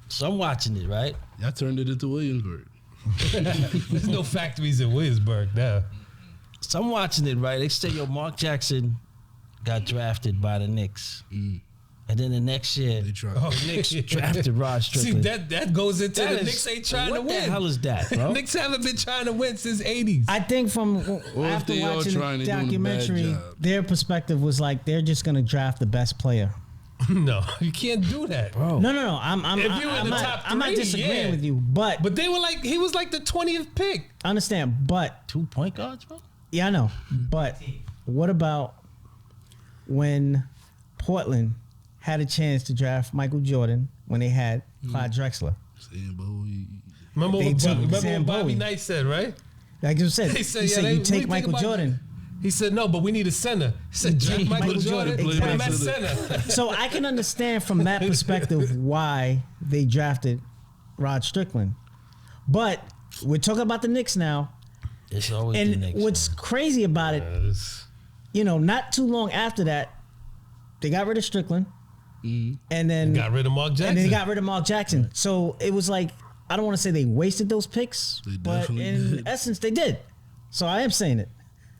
So I'm watching it, right? Y'all turned it into Williamsburg. There's no factories in Williamsburg now. So I'm watching it, right? They say, yo, Mark Jackson got drafted by the Knicks. And then the next year, They tried. Oh, the Knicks drafted Rod See, Strickland. that goes into That the is- Knicks ain't trying to what win. the hell is that, bro? Knicks haven't been trying to win since 80s. I think from if after they all watching trying, the they doing a bad documentary, job. their perspective was like they're just gonna draft the best player. No, you can't do that. Bro. No. I'm If you were in the not, top I'm not three, disagreeing yeah. with you, but But they were like, he was like the 20th pick. I understand. But 2 point guards, bro? yeah, I know. But what about when Portland had a chance to draft Michael Jordan when they had Clyde Drexler? Saying, boy, Remember They what, took remember Sam what Bobby Bowie. Knight said, right? Like you said, He said, he yeah, said they- you what do you take think Michael about Jordan. He said, no, but we need a center. He said, draft Michael Michael Jordan, Jordan, put him at exactly. center. So I can understand from that perspective why they drafted Rod Strickland. But we're talking about the Knicks now. It's always the And Knicks. what's man. crazy about it, you know, not too long after that, they got rid of Strickland. And then Got rid of Mark Jackson. And then they got rid of Mark Jackson. So it was like, I don't want to say they wasted those picks, They but definitely in did. essence, they did. So I am saying it.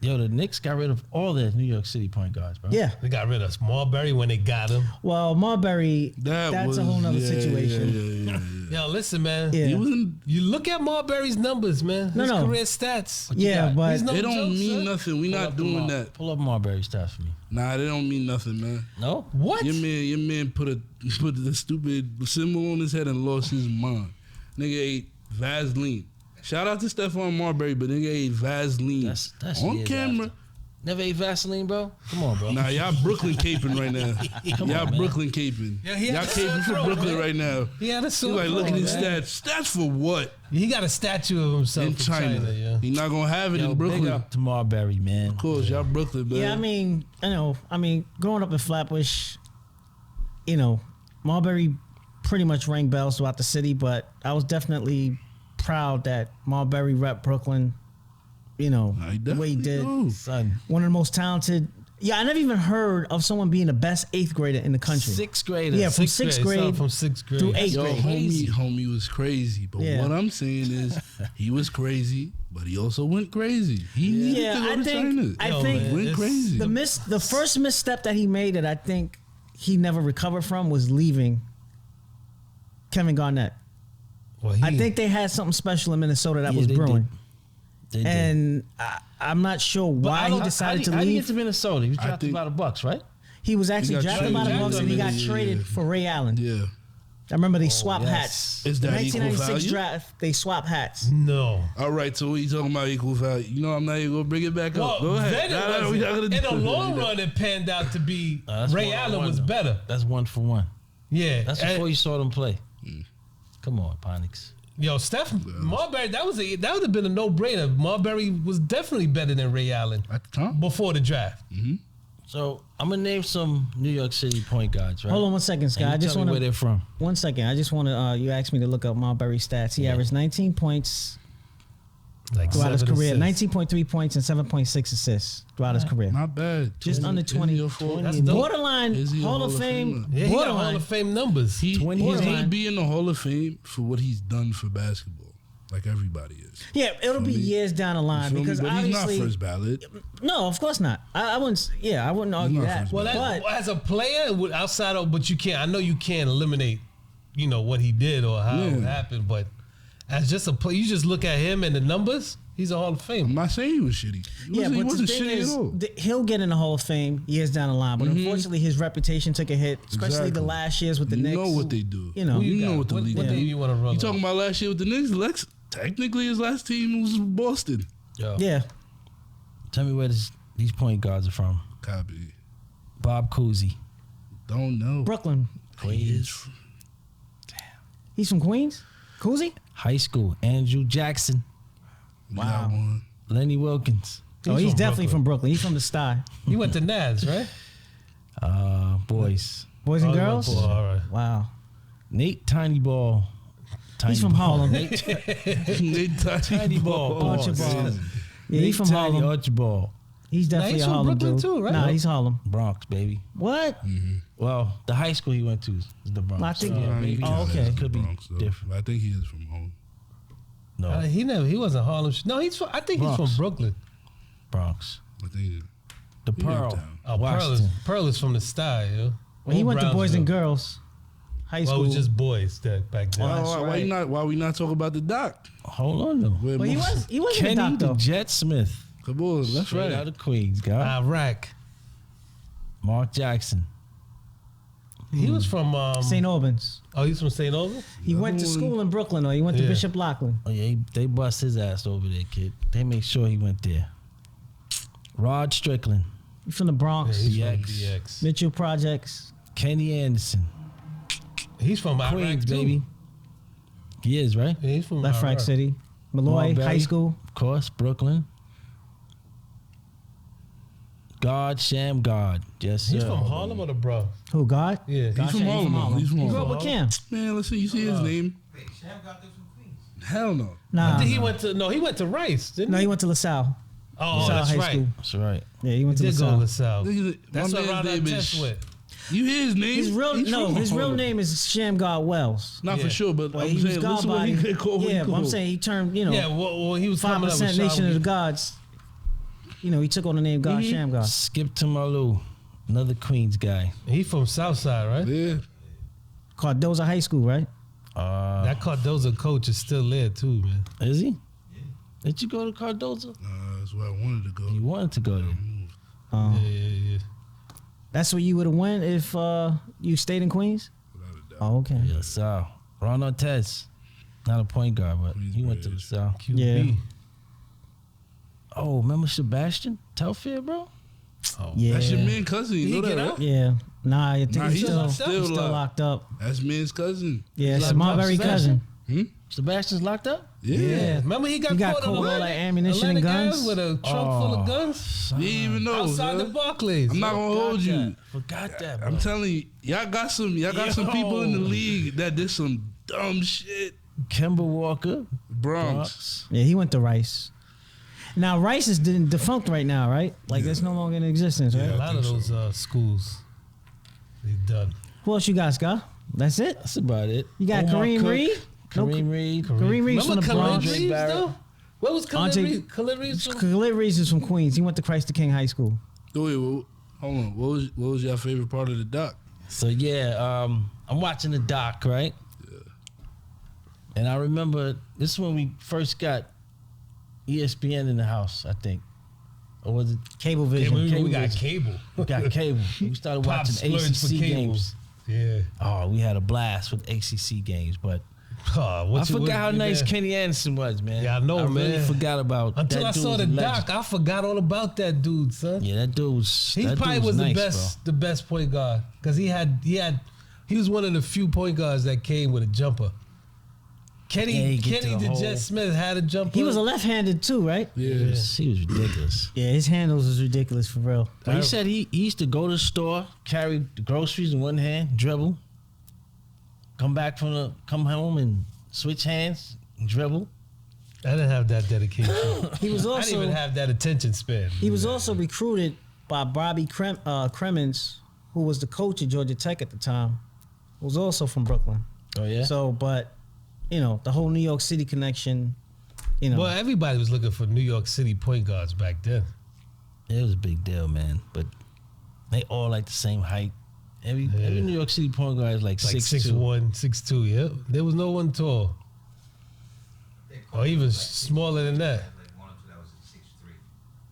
Yo, the Knicks got rid of all their New York City point guards, bro. Yeah. They got rid of Marbury when they got him. Well, Marbury, that's a whole nother situation. Yeah. Yo, listen, man. Yeah. He wasn't. You look at Marbury's numbers, man. His No. career stats. Yeah, got? but He's no They don't joke, mean son. nothing. We not doing that. Pull up Marbury stats for me. Nah, they don't mean nothing, man. No? What? Your man put the stupid symbol on his head and lost his mind. Nigga ate Vaseline. Shout out to Stephon Marbury, but nigga ate Vaseline That's on years camera. after. Never ate Vaseline, bro? Come on, bro. Nah, y'all Brooklyn caping right now. Come Y'all on, man. Brooklyn caping. Yeah, he had Y'all a caping sore for throat, Brooklyn man. right now. He had a You sore like look at throat, his man. stats. Stats for what? He got a statue of himself In China. yeah. He not gonna have it Yo, in Brooklyn. big up to Marbury, man. Of course, y'all Brooklyn, man. yeah, I mean, growing up in Flatbush, you know, Marbury pretty much rang bells throughout the city, but I was definitely proud that Marbury rep Brooklyn, you know, Nah, he the way he did. definitely do. Son, One of the most talented. Yeah, I never even heard of someone being the best 8th grader in the country. 6th grader. Yeah, from Sixth 6th grade. grade From 6th grade. through 8th Yo, grade. homie was crazy. But Yeah. what I'm saying is, he was crazy, but he also went crazy. He needed Yeah, to go I to think- China. I Yo, think man, went it's- crazy. The first misstep that he made that I think he never recovered from was leaving Kevin Garnett. Well, I think they had something special in Minnesota that Yeah, was they brewing. They did. And I'm not sure why he decided to How did he get leave. to Minnesota? He was I drafted think- by the Bucks, right? He was actually got drafted by the traded. Bucks and he got Yeah. traded for Ray Allen. Yeah. I remember they swapped yes. hats. Is that equal 1996 value? draft, they swapped hats. No. All right, so we talking about equal value. You know, I'm not even gonna bring it back Well, up. Go ahead. then it Nah, wasn't. we not gonna In do the it. long run, it panned out to be That's Ray 1-on-1, Allen was though. better. That's 1-for-1. Yeah. That's And- before you saw them play. Come on, Ponix. Yo, Steph Marbury, that would have been a no-brainer. Marbury was definitely better than Ray Allen At the time. before the draft. So I'm gonna name some New York City point guards, right? Hold on one second, And Scott. you I just tell me want where they're to from. 1 second. I just want to. You asked me to look up Marbury's stats. He averaged 19 points Like throughout his 7 career, assists. 19.3 points and 7.6 assists throughout his career. Not bad. Just under 20. Is he a Hall- That's dope. Borderline Is he a Hall of Fame. Famer? Yeah, he got Hall Borderline. of Fame numbers. He's 20 gonna borderline. be in the Hall of Fame for what he's done for basketball, like everybody is. Yeah, it'll be Feel me? years down the line Feel me? because But he's not obviously, first ballot. no, of course not. I wouldn't. Yeah, I wouldn't argue not that. first Well, But as a player, outside of, but you can't. I know you can't eliminate what he did or how it Yeah. happened, but as just a play, you just look at him and the numbers. He's a Hall of I'm Fame. not saying he was shitty. Yeah, He but the wasn't thing shitty is, at all. he'll get in the Hall of Fame years down the line, but unfortunately, his reputation took a hit, especially the Exactly. last years with the You Knicks. know what they do. You know. Who You know got? what the league What do. team you want to run? You talking about last year with the Knicks? Technically, his last team was Boston. Yo, Yeah, tell me where these point guards are from. Copy. Bob Cousy. Don't know. Brooklyn. Queens. He's from Queens. Cousy? High school. Andrew Jackson. Wow. One. Lenny Wilkins. He's from definitely Brooklyn. from Brooklyn. He's from the Sty. He went to Naz, right? Boys. Boys and Oh, he went girls. to- all right. Wow. Nate Tiny Ball. He's from Harlem. Tiny Ball. Archibald. Yeah, he's from Tiny Harlem. Archibald. He's definitely he's a from Harlem Brooklyn dude. too, right? Nah, he's Harlem. Bronx, baby. What? Well, the high school he went to is the Bronx. I think- So, maybe Oh, okay. Could be Bronx, though. different. I think he is from home. No, He wasn't Harlem. No, he's from. I think he's Bronx. from Brooklyn. Bronx. I think The He Pearl. uptown. Oh, Pearl is from the Sty, yo. Well, he Or went to Boys and Brownsville. Girls high Well, school. it was just boys that back then. why we not talk about the doc? Hold on, though. Where But he most- was a Kenny doc the though. Jet Smith. Come on, that's Straight right. out of Queens, guy. Iraq. Mark Jackson. He was from St. Albans. Oh, he's from St. Albans. He went to school in Brooklyn, or he went to Yeah. Bishop Loughlin. Oh, yeah, they bust his ass over there, kid. They make sure he went there. Rod Strickland. He's from the Bronx. He's from DX. DX. Mitchell Projects. Kenny Anderson. He's from Iraq Queens, too. baby. He is, right? Yeah, he's from Left Rack Iraq. City. Malloy Marbury. High School. Of course, Brooklyn. God, Sham God. Yes, sir. He's from Harlem or the Bronx? Who, God? Yeah. God He's from Sham, Harlem. He's from He grew up Harlem. with Cam. Man, listen, you see his name? Hell no. Nah. I think he went to Rice, didn't No, he? he went to LaSalle. Oh, LaSalle that's High right. School. That's right. Yeah, he He went to did go to LaSalle. LaSalle. That's My what man's around our name test is. with. You hear his name? His real name is Sham God Wells. Not Yeah. for sure, but Well, I'm he was saying God listen what body. he could call. Yeah, but I'm saying he turned, Yeah, well, he was coming up with 5% Nation of the Sean. Gods. He took on the name God Sham God. Skip to Malou. Another Queens guy. He from Southside, right? Yeah. Cardoza High School, right? That Cardoza coach is still there too, man. Is he? Did you go to Cardoza? That's where I wanted to go. You wanted to go there. Yeah. That's where you would have went if you stayed in Queens? Oh, okay. Yes, sir. Ron Artest. Not a point guard, but he went to the South. QB. Yeah. Oh, remember Sebastian Telfair, bro? Yeah. That's your man cousin. You know get that, out? right? Yeah. Nah, I think Nah, he's he's still still locked up. That's man's cousin. Yeah, it's Locked a Marbury up, cousin. Sebastian's locked up? Yeah. Remember he got He got caught caught on with all Atlantic- that ammunition and Atlantic guns? Ave with a trunk full of guns You didn't even know. outside son. the Barclays. I'm not gonna hold you. Forgot that, bro. I'm telling you, y'all got some people in the league that did some dumb shit. Kemba Walker. Bronx. Yeah, he went to Rice. Now, Rice is defunct right now, right? Like, that's no longer in existence, right? a lot of those schools, they done. Who else you guys got? That's it? That's about it. You got Omar Kareem Cook, Reed? Kareem Reed. Kareem Reed's from Remember the Khalid Bronx. Reeves, Barrett. though? What was Khalid Andre- Reeves? Khalid Reeves from? Khalid Reeves is from Queens. He went to Christ the King High School. Wait, hold on. What was your favorite part of the doc? So yeah, I'm watching the doc, right? Yeah. And I remember this is when we first got ESPN in the house, I think. Or was it Cablevision. We got Vision. cable. We got cable. We started Pop watching splurged for ACC cable. games. Yeah. Oh, we had a blast with ACC games, but I forgot how nice Kenny Anderson was, man. Yeah, I know, I really man. forgot about Until that I dude saw was the a legend. doc, I forgot all about that dude, son. Yeah, that dude was. He that dude probably was the nice, best, the best point guard because he was one of the few point guards that came with a jumper. Yeah, Kenny he get to the the hole. Jet Smith had a jumper. He was a left-handed too, right? Bro. He was ridiculous. Yeah, his handles was ridiculous for real. But he said he used to go to the store, carry the groceries in one hand, dribble, come home and switch hands, dribble. I didn't have that dedication. He was I didn't also even have that attention span. he was also recruited by Bobby Cremins, who was the coach at Georgia Tech at the time. Who was also from Brooklyn. Oh yeah. So, but the whole New York City connection. Well, everybody was looking for New York City point guards back then. It was a big deal, man. But they all like the same height. Every New York City point guard is like Like 6'2". 6'1", 6'2", yeah. There was no one tall. Or even smaller than that.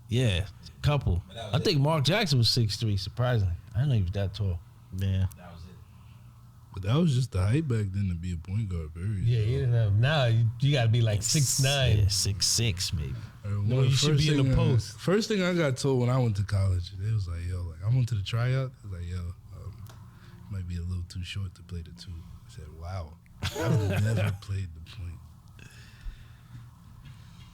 Yeah, couple. I think Mark Jackson was 6'3", surprisingly. I didn't know he was that tall. Yeah. But that was just the hype back then to be a point guard, period. Yeah, you didn't have. Now you gotta be like 6'9". Yeah, 6'6", maybe. No, you should be in the post. First thing I got told when I went to college, they was like, yo, like I went to the tryout. They was like, yo, might be a little too short to play the two. I said, wow. I've never played the point.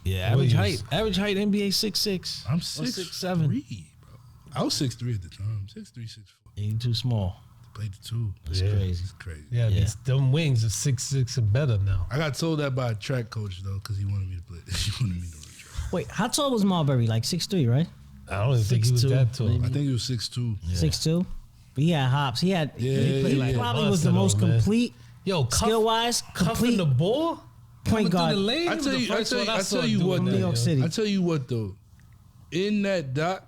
Yeah, What average height NBA 6'6". I'm Or 6'7", 6'7". bro. I was 6'3" at the time. 6'3", 6'4". Yeah, you too small. To play the two. That's Yeah. crazy. It's crazy. Yeah, Yeah. them wings are 6'6" and better now. I got told that by a track coach though, because he wanted me to play. He wanted me to run track. Wait, how tall was Marbury? Like 6'3", right? I don't even think he was 6'2", that tall. maybe. I think he was 6'2". Yeah. 6'2"? But he had hops. He had. Yeah, he yeah, yeah. probably was the most Monster though, man. complete, Yo, skill wise, cuffing complete the ball, point guard. The lane, I was tell the you, I first tell one you, I saw tell you doing what, From New that, York yo. City. I tell you what though, in that doc,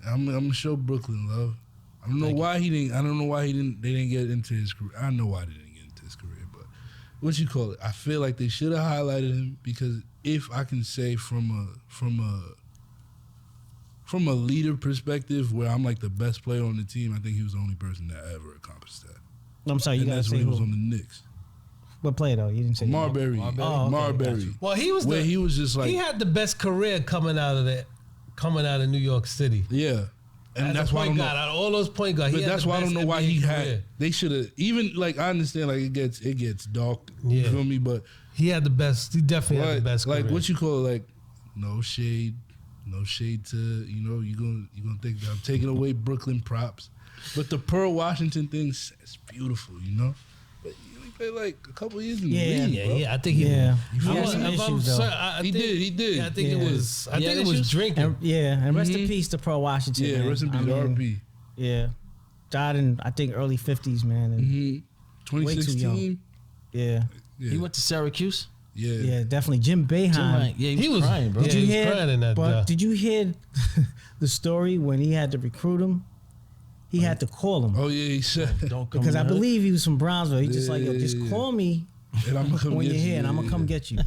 I'm gonna show Brooklyn love. I don't know why he didn't. I don't know why he didn't. They didn't get into his career. I know why they didn't get into his career, but what you call it? I feel like they should have highlighted him because if I can say from a leader perspective, where I'm like the best player on the team, I think he was the only person that ever accomplished that. I'm sorry, you And gotta that's say when he was who. on the Knicks. What player though? You didn't say Marbury. Oh, okay, Marbury. gotcha. Well, he was Where he was just like, he had the best career coming out of New York City. yeah. And As that's a why I don't point know. guard, out of all those point guards, But he had that's the why I don't best know why NBA he career. had. They should have even like I understand like it gets dark. You Yeah. feel me? But He had the best. He definitely had the best like career. what you call it, like no shade to you're gonna think that I'm taking away Brooklyn props, but the Pearl Washington thing's it's beautiful, But he only played like a couple years in the Yeah. league, bro. I think he. Yeah. He He had was, some if I'm issues, though. sorry, I He think, did, he did. Yeah, I think Yeah. it was. I He think had it was issues? drinking. And rest in Mhm. peace to Pearl Washington. Yeah, man. rest in peace, I mean, R.P. Yeah, died in I think early 50s, man. And Mm-hmm. Way too 2016. Yeah, Yeah, He went to Syracuse. yeah. yeah, definitely. Jim Boeheim. Yeah, he was crying, bro. Yeah, Did you he was hear? crying in that. But did you hear the story when he had to recruit him? He had to call him Oh yeah, he said. Don't come because I in the hood. believe he was from Brownsville. He just like, yo, Yeah, just yeah. call me And I'm gonna come when get you're you. here, and I'm gonna come get you.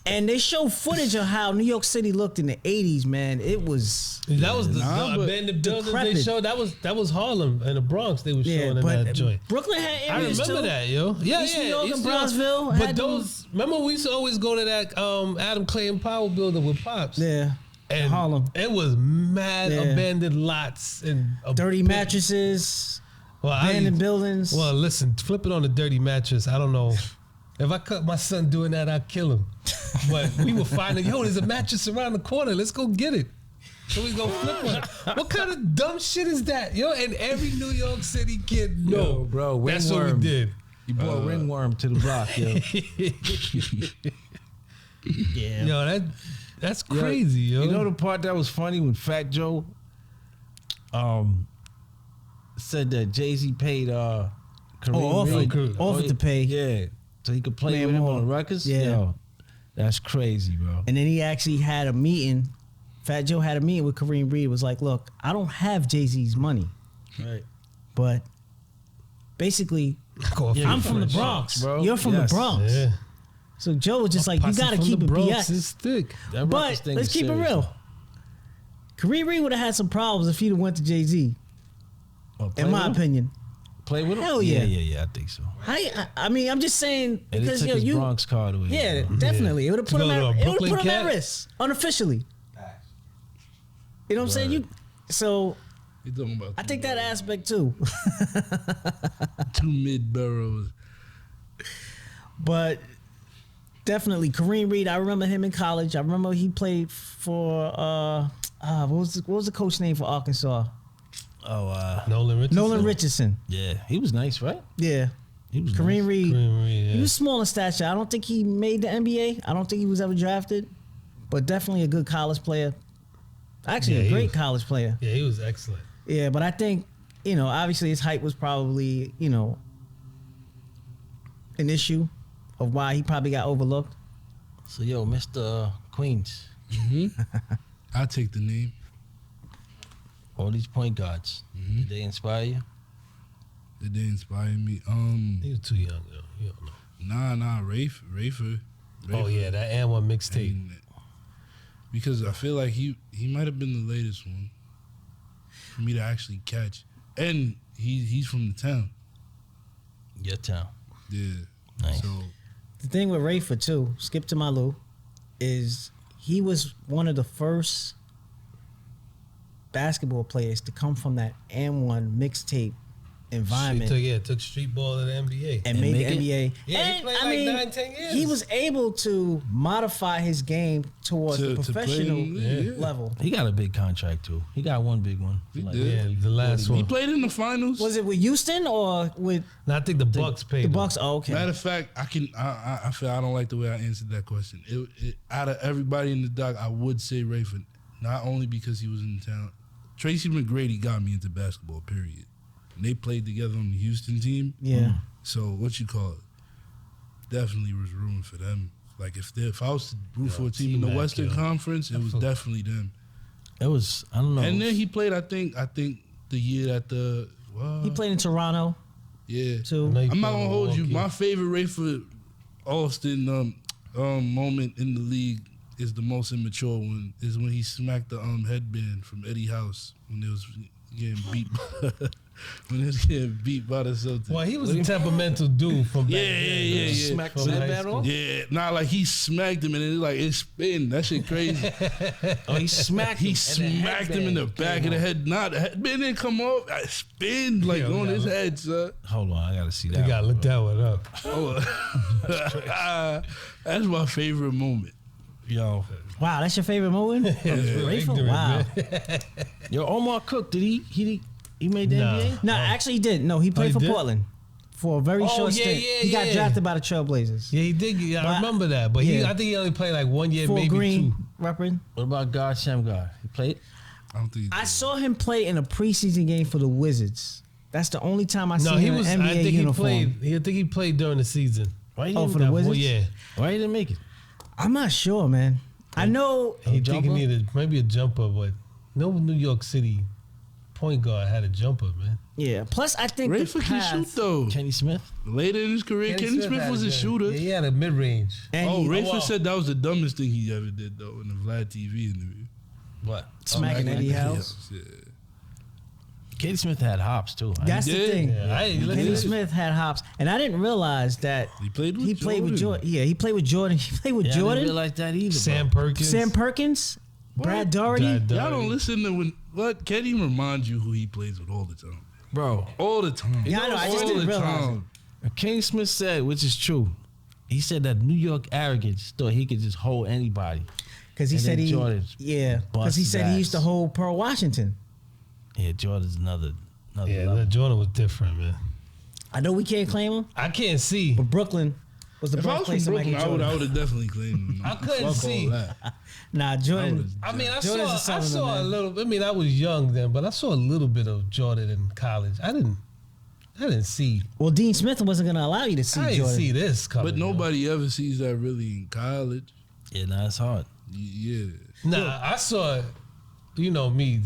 And they show footage of how New York City looked in the '80s. Man, it was that was the but abandoned buildings they decrepit. showed. That was Harlem and the Bronx. They were showing in that but joint. Brooklyn had I areas remember too. that, yo. Yeah, East yeah. New York and East New Brownsville But had them- those, remember we used to always go to that Adam Clay and Powell building with Pops. Yeah, And Harlem. It was mad Yeah. abandoned lots and dirty mattresses, well, abandoned buildings. Well, listen, flip it on a dirty mattress. I don't know. If I cut my son doing that, I'd kill him. But we were finding, yo, there's a mattress around the corner. Let's go get it. So we go flip one. What kind of dumb shit is that, yo? And every New York City kid know, Yo, bro, that's what we ringworm. did. You brought ringworm to the block, yo. Yeah, Yo, that's crazy, yo. You know the part that was funny when Fat Joe said that Jay-Z paid Kareem Reed. offered to pay. Yeah. So he could play Man with him more. on the records? Yeah. Yo, that's crazy, bro. And then he actually had a meeting. Fat Joe had a meeting with Kareem Reed. Was like, look, I don't have Jay-Z's money, Right. but basically, I'm from the Bronx, bro. You're from Yes. the Bronx. Yeah. So Joe was just like, you Posse got to from keep the it Bronx BS. is thick. That records But thing let's is keep it serious. real. Kareem Reed would have had some problems if he'd have went to Jay-Z, Play in my with him? opinion. Play with him? Hell yeah. Yeah, I think so. I mean, I'm just saying And it because took yo, his you, Bronx card away. yeah, bro. definitely, it would have To put him go to a at, it would Brooklyn put him at cat? risk unofficially. You know what I'm saying? So You talking about? I think that aspect too, two mid boroughs. but definitely Kareem Reed. I remember him in college. I remember he played for what was the coach name for Arkansas? Oh, Nolan Richardson. Nolan Richardson. yeah. He was nice, right? Yeah, He was Kareem nice. Reed. Kareem Reed, yeah. He was small in stature. I don't think he made the NBA. I don't think he was ever drafted, but definitely a good college player. Actually, Yeah, a he great was- college player. Yeah, he was excellent. Yeah, but I think, obviously his height was probably, an issue of why he probably got overlooked. So, yo, Mr. Queens, I'll take the name. all these point guards, did they inspire you? Did they inspire me? He was too young, though. You don't know. Nah, Rafer. Oh yeah, that and one I mixtape. mean, because I feel like he might have been the latest one for me to actually catch. And he's from the town. Your town. Yeah. Nice. So The thing with Rafer too, skip to Malu, is he was one of the first basketball players to come from that M1 mixtape environment Took street ball to the NBA. and made the make it? NBA. Yeah, he And, played I like mean, 9-10 years. he was able to modify his game towards the to play professional in the league, yeah. level. He got a big contract too. He got one big one. He Like, did. Yeah, the last He one. played in the finals. Was it with Houston or with And I think the Bucks paid the him. Bucks? Oh, okay. Matter of fact, I feel I don't like the way I answered that question. Out of everybody in the doc, I would say Rafer, not only because he was in town. Tracy McGrady got me into basketball, period. And they played together on the Houston team. Yeah. So what you call it? Definitely was rooting for them. Like if I was to root for a team in the T-Mac, Western yo. Conference, it was definitely them. It was, I don't know. And then he played, I think the year that He played in Toronto yeah. too. I know he I'm not played gonna hold you. Milwaukee. My favorite Rafer Alston moment in the league is the most immature one. Is when he smacked the headband from Eddie House when it was getting beat. When it was getting beat by the Celtics. Well, he was a temperamental dude from back then. Yeah. Smacked From the high headband school. off? Yeah, like he smacked him and it spin. That shit crazy. Oh, he smacked him. He smacked him in the back of the head. Not the headband didn't come off. I spin like Yeah, on we his got- head, son. Hold on, I gotta see that. You gotta one, look bro. that one up. Oh, that's my favorite moment. Yo, Wow, that's your favorite moment? Rafer? Ignorant, Wow. man. yo, Omar Cook, did he made the Nah. NBA? No, actually he didn't. No, he played he for did? Portland for a very Oh, short yeah, stint. yeah, He got yeah. drafted by the Trailblazers. Yeah, he did. Yeah, But- I remember that. But yeah. I think he only played like 1 year, Full maybe green, two. repping. What about God Shamgar? He played? I don't think. I saw him play in a preseason game for the Wizards. That's the only time I No, seen he him was. in an I NBA think uniform. I think he played during the season. Why he Oh, didn't, for the That Wizards? Yeah, why he didn't make it? I'm not sure, man. I know he think he jumper? needed maybe a jumper, but no New York City point guard had a jumper, man. Yeah. Plus, I think the Rafer can shoot path. though. Kenny Smith? Later in his career, Kenny Smith had was a good- shooter. Yeah, he had a mid range. And Oh, he Rafer wow. said that was the dumbest thing he ever did though in the Vlad TV interview. What? smacking Eddie House. Yeah. Kenny Smith had hops too. That's the did. thing. Yeah, Kenny Smith had hops, and I didn't realize that He played with he played with Jordan. Jordan. Yeah, he played with Jordan. He played with I didn't Jordan, realize that either. Sam bro. Perkins. Sam Perkins, Brad Daugherty. Y'all don't listen to when what Kenny reminds you who he plays with all the time. Bro, All the time. Yeah, I know, I just All didn't the realize time. Kenny Smith said, which is true, he said that New York arrogance thought he could just hold anybody. Because he And said then he, Jordan yeah, because bust he his said he used to ass. hold Pearl Washington. Yeah, Jordan's another Yeah, level. Jordan was different, man. I know we can't claim him, I can't see. but Brooklyn was the If I was birthplace from of Michael Brooklyn, I Jordan. would have definitely claimed him. I couldn't Fuck all see. that. Nah, Jordan. I mean, I Jordan's a saw Southerner, a man. little. I mean, I was young then, but I saw a little bit of Jordan in college. I didn't see. Well, Dean Smith wasn't going to allow you to see I didn't Jordan. see this coming. But nobody ever sees that really in college. Yeah, nah, it's hard. Yeah. Nah, I saw it. You know me.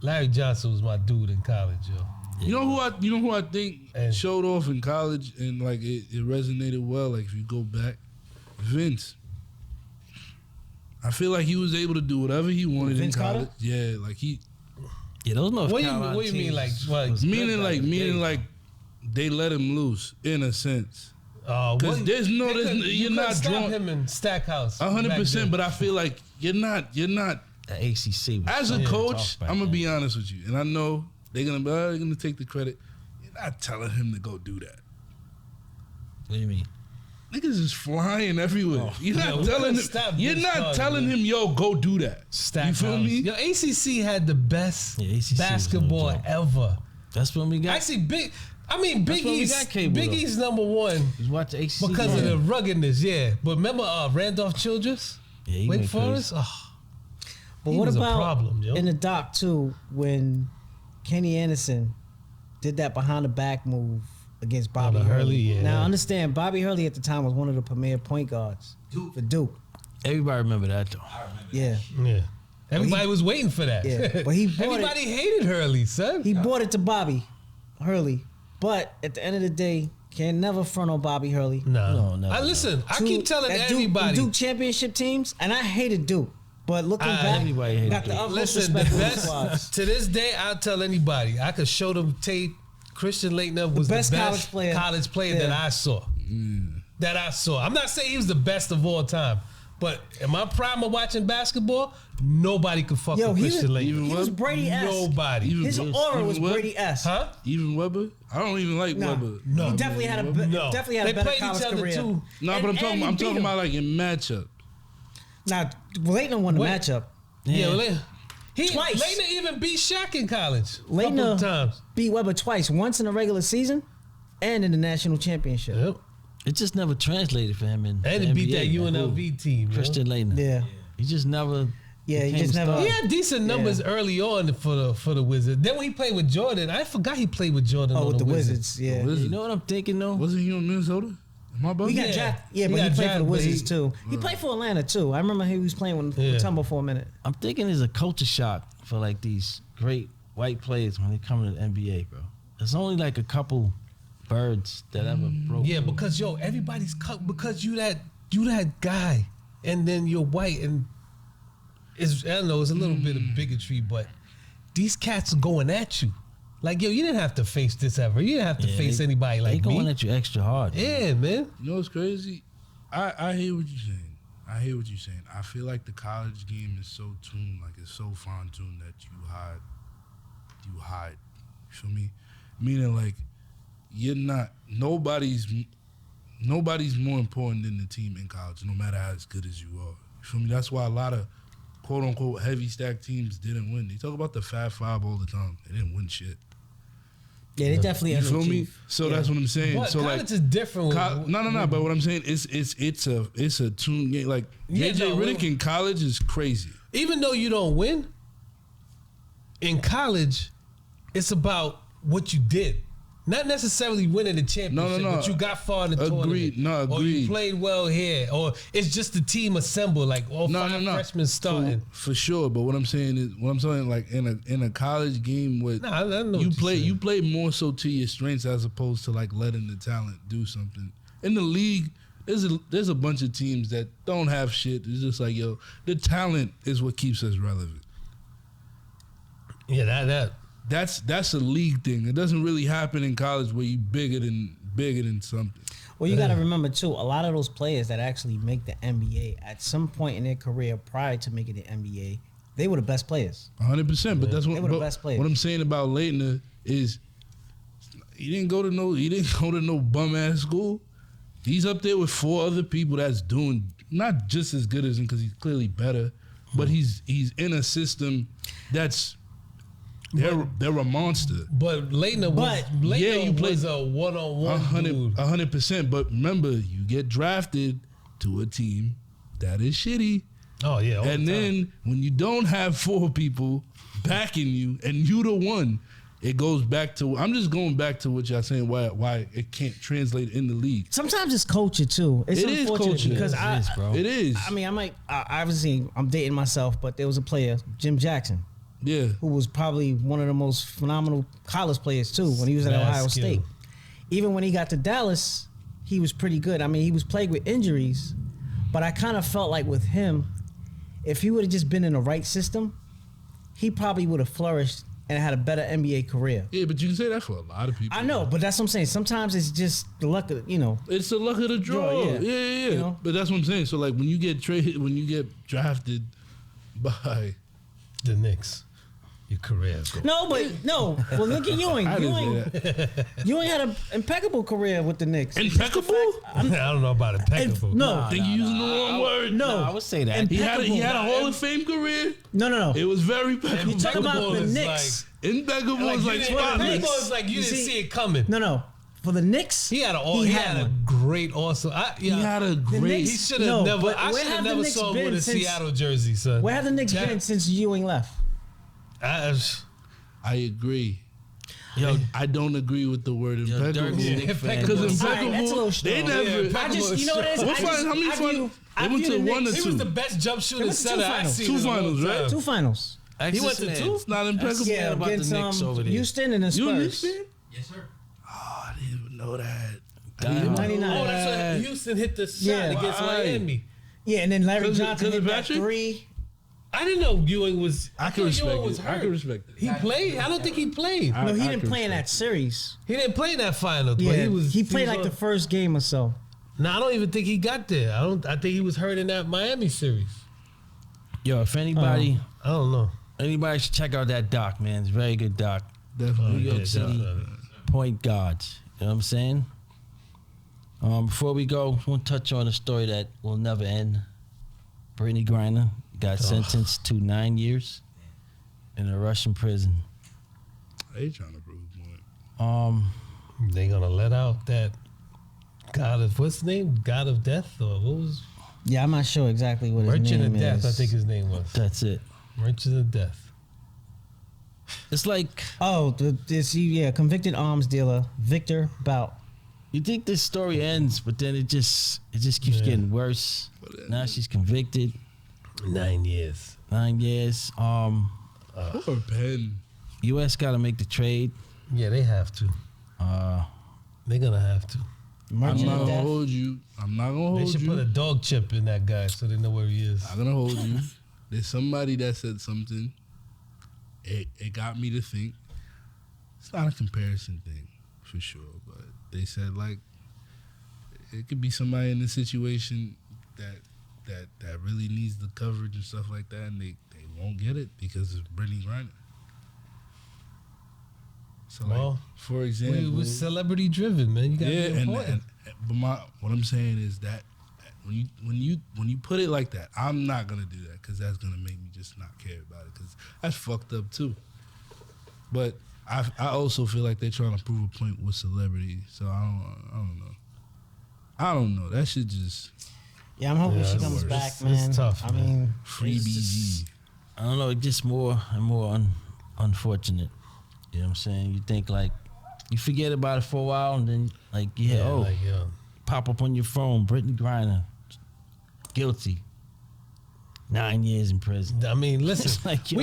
Larry Johnson was my dude in college, yo. You know who I think And- showed off in college and like it resonated well. Like if you go back, Vince. I feel like he was able to do whatever he wanted Vince in Carter? college. Yeah, like he Yeah, those North What do Carolina you mean, teams like what? was- meaning like they let him loose in a sense. Because What- you're you not couldn't stop drawn him in Stackhouse. 100%. But I feel like you're not. the ACC was As a so coach, tough back I'm gonna then. be honest with you, and I know they're gonna take the credit. You're not telling him to go do that. What do you mean? Niggas is flying everywhere. You're Yeah, not we telling couldn't him. stop You're Vince not Carter, telling man. him, yo, go do that. Stackhouse. You feel me? Yo, ACC had the best Yeah, ACC was basketball no joke. ever. That's when we got. Actually, Big That's when we East. got cable, Big though. East number one He's watching ACC because of game. the ruggedness. Yeah, but remember Randolph Childress, Yeah, he Wake went crazy. Forest. Oh, But he what was about a problem, yo. in the doc too when Kenny Anderson did that behind the back move against Bobby the Hurley? Hurley, yeah. Now understand, Bobby Hurley at the time was one of the premier point guards for Duke. Everybody remember that though. Yeah, yeah. Everybody was waiting for that. yeah. But he bought Everybody it. hated Hurley, son. He bought it to Bobby Hurley, But at the end of the day, can never front on Bobby Hurley. No, never, I listen. I keep telling That everybody. Duke championship teams, and I hated Duke. But looking back, everybody hated got the Duke. utmost Listen, the respect for the best squads. to this day, I'll tell anybody. I could show them tape. Christian Laettner was the best best college player. that Yeah. I saw. That I saw. I'm not saying he was the best of all time, but in my prime of watching basketball, nobody could fuck with Christian Laettner. He was Brady-esque. Nobody. His aura was Brady-esque. Huh? Even Weber? I don't even like Weber. No, he definitely had a definitely had They a better played each college other career. too. No, but I'm talking about like in matchup. Now, Laettner won the Wait. matchup. Yeah, Twice. Laettner even beat Shaq in college. Laettner Couple times. beat Weber twice, once in the regular season and in the national championship. Yep. It just never translated for him in And the he beat NBA, that UNLV team. yo. Christian Laettner. Yeah. He just never. Yeah, he became just a never- star. He had decent numbers early on for the Wizards. Then when he played with Jordan, I forgot he played with Jordan. Oh, on with the Wizards. Wizards, yeah. Wizards. You know what I'm thinking though? Wasn't he on Minnesota? Am I bugging? He got Yeah. drafted. Yeah, He but got he played for the drafted, but Wizards he- too. He played for Atlanta too. I remember he was playing with Mutombo for a minute. I'm thinking there's a culture shock for like these great white players when they come to the NBA, bro. There's only like a couple birds that ever broke. Yeah, because everybody's cut because you that guy, and then you're white, and I don't know, it's a little bit of bigotry, but these cats are going at you. Like, you didn't have to face this ever. You didn't have to face anybody like they going me. at you extra hard. Yeah, man. You know what's crazy? I hear what you're saying. I hear what you're saying. I feel like the college game is so tuned, like it's so fine-tuned that you hide. You feel me? Meaning like nobody's more important than the team in college, no matter how as good as you are. You feel me? That's why a lot of quote-unquote heavy stack teams didn't win. They talk about the Fab Five all the time. They didn't win shit. Yeah, they definitely You feel me? underachieved. So Yeah. that's what I'm saying. But so college like, is different. no. But what I'm saying is, it's a tune game. Like Yeah, JJ no, Redick in college is crazy. Even though you don't win, in college, it's about what you did. Not necessarily winning the championship, No. but you got far in the Agreed. tournament. No, Or you agreed. played well here. Or it's just the team assembled, like all five freshmen starting. For sure. But what I'm saying is, like in a college game, with Nah, I know you what play, you're you play more so to your strengths as opposed to like letting the talent do something. In the league, there's a bunch of teams that don't have shit. It's just like, yo, the talent is what keeps us relevant. Yeah, That's a league thing. It doesn't really happen in college where you bigger than something. Well, you got to remember too, a lot of those players that actually make the NBA at some point in their career prior to making the NBA, they were the best players. 100%. But that's what They were the best players. What I'm saying about Laettner is he didn't go to no bum ass school. He's up there with 4 other people that's doing not just as good as him because he's clearly better, but he's in a system that's they're a monster. But Laettner was a one-on-one dude. 100%. But remember, you get drafted to a team that is shitty. Oh, yeah. all And the time. then when you don't have 4 people backing you and you the one, it goes back to, I'm just going back to what y'all saying, why it can't translate in the league. Sometimes it's culture too. It's It is unfortunate culture. because It is, bro. It is. I mean, obviously I'm dating myself, but there was a player, Jim Jackson, Yeah. who was probably one of the most phenomenal college players too when he was at Mad Ohio skill. State. Even when he got to Dallas, he was pretty good. I mean, he was plagued with injuries, but I kind of felt like with him, if he would have just been in the right system, he probably would have flourished and had a better NBA career. Yeah, but you can say that for a lot of people. I know, but that's what I'm saying. Sometimes it's just the luck of, It's the luck of the draw. Draw, yeah. Yeah. You know? But that's what I'm saying. So like when you get drafted by The Knicks. Your career is going. No. Well, look at Ewing. I didn't say that. Ewing had an impeccable career with the Knicks. Impeccable? I don't know about impeccable. No, I think you're using the wrong word. no. I would say that. He had a Impeccable. Hall of Fame career. No. It was very You talking impeccable. about the is Knicks? Impeccable was like impeccable spotless. is like you You didn't see- see it coming. No. For the Knicks, He had a one. great awesome. He had a great. Knicks- He should have No, never. but I where should have have the never Knicks saw him been with a since- Seattle jersey, son. where have the Knicks been since Ewing left? I agree. Yo, I don't agree with the word impeccable. Dirk's a Knicks fan. Because All right, that's a little impeccable, strong. they never. Yeah, I just, you know what it is? What finals? How many finals? They went to 1 or He 2. was the best jump shooter went to two center I've finals. seen. Two in a long finals, right? time. 2 finals. Ask He went this to man. two? It's not impeccable. Yeah, about the against Knicks over there. Houston and the You a Knicks Spurs. fan? Yes, sir. know that. Damn. 99. Oh, that's when Houston hit the shot Yeah. against Why? Miami. Yeah, and then Larry 'Cause- Johnson 'cause hit of that Patrick? 3. I didn't know Ewing was. I can thought respect Ewing was it. hurt. I can respect it. He played. I don't think he played. No, he I didn't can play in respect that series. He didn't play in that final. But Yeah, he played like on- the first game or so. No, I don't even think he got there. I think he was hurt in that Miami series. Yo, if anybody I don't know. should check out that doc, man. It's a very good doc. Definitely. New York City Point Gods. You know what I'm saying? Before we go, I want to touch on a story that will never end. Brittany Griner got sentenced to 9 years in a Russian prison. They trying to prove a point. They gonna let out that God of what's his name? God of Death or what was Yeah, I'm not sure exactly what his Merchant name of Death? is. I think his name was That's it. Merchant of Death. It's like, Oh, convicted arms dealer Victor Bout. you think this story ends, but then it just keeps getting worse. Now she's convicted. 9 years. 9 years. Poor Penn. U.S. got to make the trade. Yeah, they have to. They're gonna have to. I'm Merchant not of gonna Death. hold you. I'm not gonna They hold should you. put a dog chip in that guy so they know where he is. I'm gonna hold you. There's somebody that said something. It got me to think. It's not a comparison thing, for sure, but they said like it could be somebody in this situation that really needs the coverage and stuff like that, and they won't get it because of Brittany Griner. So Well, like, for example, We're celebrity driven, man. You gotta yeah, be important. but what I'm saying is that when you put it like that, I'm not gonna do that because that's gonna make me just not care about it because that's fucked up too. But I also feel like they're trying to prove a point with celebrity, so I don't know. That shit just Yeah, I'm hoping Yeah, she it's comes worse. back, It's man. tough, I man. mean, free It's BG. just- I don't know. It gets more and more unfortunate. You know what I'm saying? You think like you forget about it for a while, and then like pop up on your phone, Brittany Griner, guilty, 9 years in prison. I mean, listen, It's like, yo.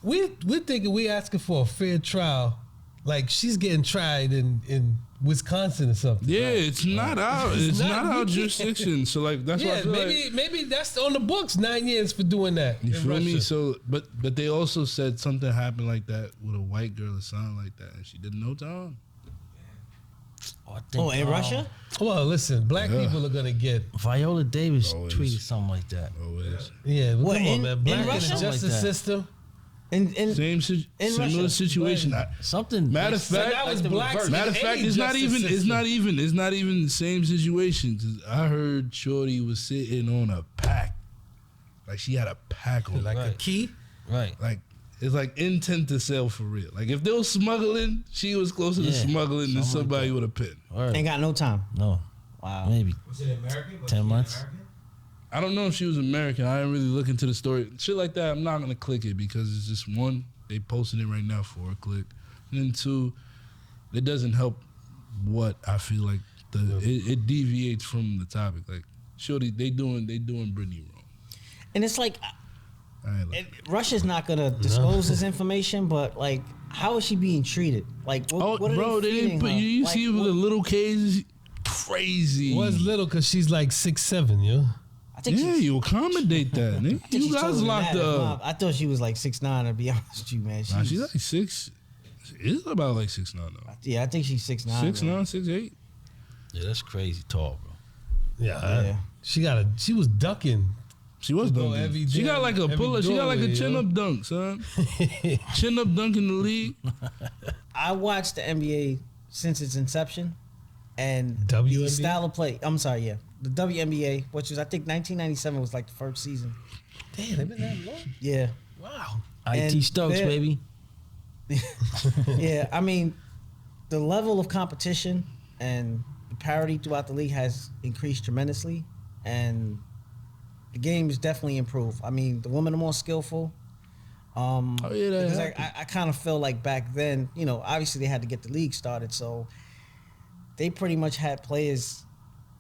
we're thinking we asking for a fair trial, like she's getting tried in Wisconsin or something. Yeah, it's not our It's it's not- not we our can't- jurisdiction. So like that's why I Yeah, feel like, maybe that's on the books. 9 years for doing that. you in feel me? Russia. So but they also said something happened like that with a white girl or something like that, and she did no time. I think, oh, in Russia? Well, listen, black Yeah. people are gonna get. Viola Davis Always. tweeted something like that. Always Yeah, What, come in- on, man. in Black in the Russia? justice Like that. system. In similar Russia. situation. Something. Matter of like- fact- that was like the blacks. reverse. Matter of Any fact, it's not justice even the same situation. 'Cause I heard Shorty was sitting on a pack, like she had a pack on, Like a Right. key. Right. like it's like intent to sell for real. Like if they were smuggling, she was closer to Yeah, smuggling than something like somebody that. with a pen. Word. Ain't got no time. No, Wow. maybe Was it American? 10 months. I don't know if she was American. I didn't really look into the story. Shit like that, I'm not gonna click it because it's just one, they posting it right now for a click, and then two, it doesn't help what I feel like it deviates from the topic. Like Shorty, they doing Brittany wrong. And it's like, I ain't like Russia's not gonna disclose this information, but like, how is she being treated? Like, what are bro, they they feeding didn't put her? you Like, see with the little cages, crazy. Was little because she's like 6'7", yo. I think Yeah, she's, you accommodate that, nigga. I think You she's guys taller than locked that, if up. not. I thought she was like 6'9", to be honest with you, man. Nah, she's like 6. It's about like 6'9" though. Yeah, I think she's 6'9". 6'9", 6'8". Yeah, that's crazy tall, bro. Yeah, she was ducking. She was Go dunking. every She got damn- like a every pull. She got like a doorway, chin yo. up dunk, son. Chin up dunk in the league. I watched the NBA since its inception, and WNBA? the style of play. I'm sorry, yeah, the WNBA, which was I think 1997 was like the first season. Damn, they been that long. Yeah, Wow. IT And Stokes, they're- baby. yeah. I mean, the level of competition and the parity throughout the league has increased tremendously, and the game is definitely improved. I mean, the women are more skillful. Oh yeah, that Because happened. I kind of feel like back then, you know, obviously they had to get the league started, so they pretty much had players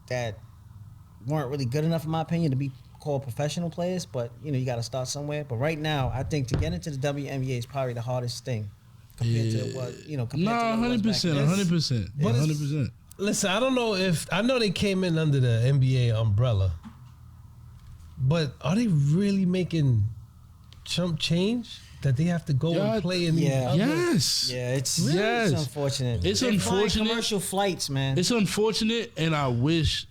that weren't really good enough, in my opinion, to be called professional players. But you know, you got to start somewhere. But right now, I think to get into the WNBA is probably the hardest thing compared to what you know. Compared Nah, to what it was back 100%, then. 100%, But it's- 100%. Listen, I don't know I know they came in under the NBA umbrella, but are they really making chump change that they have to go and play in these Yeah. other? Yes. Yeah, it's Yes. unfortunate. It's They're flying unfortunate. commercial flights, man. It's unfortunate, and I wish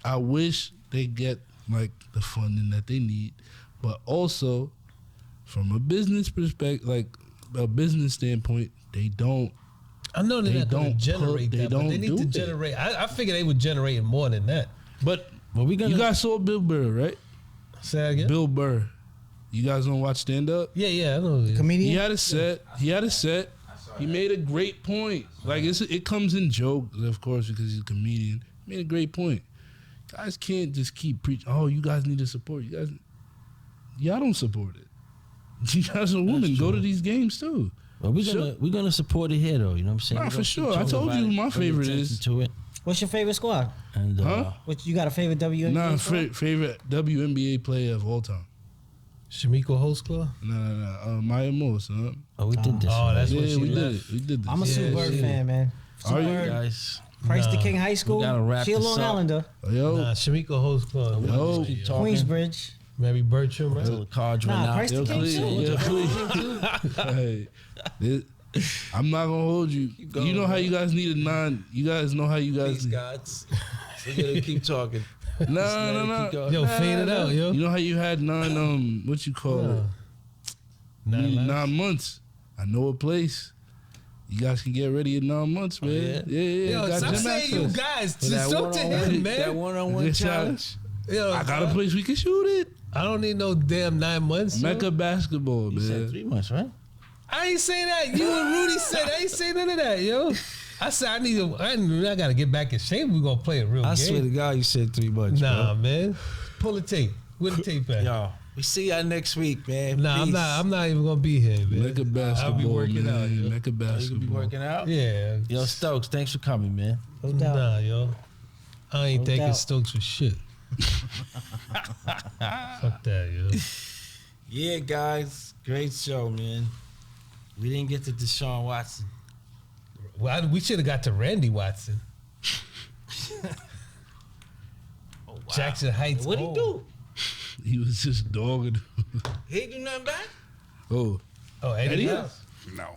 they get like the funding that they need, but also from a business perspective, like a business standpoint, they don't. I know they're not going to generate that, but they need to do it. generate. I figure they would generate more than that. But we gonna. You guys saw Bill Burr, right? Say that again? Bill Burr. You guys don't watch stand up? Yeah, I know. Comedian? He had a set. He made a great point. Like it comes in joke, of course, because he's a comedian. He made a great point. Guys can't just keep preaching. Oh, you guys need to support. Y'all don't support it. You guys are women. Go to these games too. Well, we're gonna support it here, though. You know what I'm saying? Nah, We're for gonna sure. keep I talking told about you it, my bring favorite attention is. to it. What's your favorite squad? And Huh? What you got a favorite WNBA? Nah, squad? favorite WNBA player of all time. Shamiko Holsclaw? No. Maya Moore, son. Oh, we did this. Oh, that's Yeah, what she we did left. it. We did this. I'm a Sue Yeah, Bird yeah. fan, man. Sue Are you? Bird, Guys, Christ the Nah. King High School. gotta wrap She a this Long up. Islander. Yo, Nah, Shamiko Holsclaw. yo. keep talking. Queensbridge. Mary Bertram, right? Until the cards run Nah, out. Christ the Yo, King please, too. yeah, please. Hey, I'm not gonna hold you. You know how you guys need a nine. You guys know how you guys. These gods. We're gonna keep talking. No. Yo, fade it out, yo. You know how you had 9 what you call it? 9 months. 9 months. I know a place. You guys can get ready in 9 months, man. yeah? Yeah. Yo, got stop gym saying you access. guys. For Just talk to him, That man. one-on-one Yes, challenge. Yo, I got a place we can shoot it. I don't need no damn 9 months. yo. Mecca basketball, You said man. 3 months, right? I ain't say that. You and Rudy said I ain't say none of that, yo. I said I gotta get back in shape. We gonna play a real I game. swear to God, you said 3 months. Nah, man. Pull the tape. Where the tape at? Yo, we see y'all next week, man. Nah, Peace. I'm not even gonna be here, man. Mecca I'll be basketball, working man. out, yo. Mecca You gonna be basketball. working out? Yeah. Yo, Stokes, thanks for coming, man. No doubt. Nah, yo. I ain't No thanking doubt. Stokes for shit. Fuck that, yo. Yeah, guys, great show, man. We didn't get to Deshaun Watson. Well, we should have got to Randy Watson. Oh, wow. Jackson Heights. What'd he do? He was just dogging. He ain't do nothing back? Oh, Oh, Eddie. Eddie? House? No.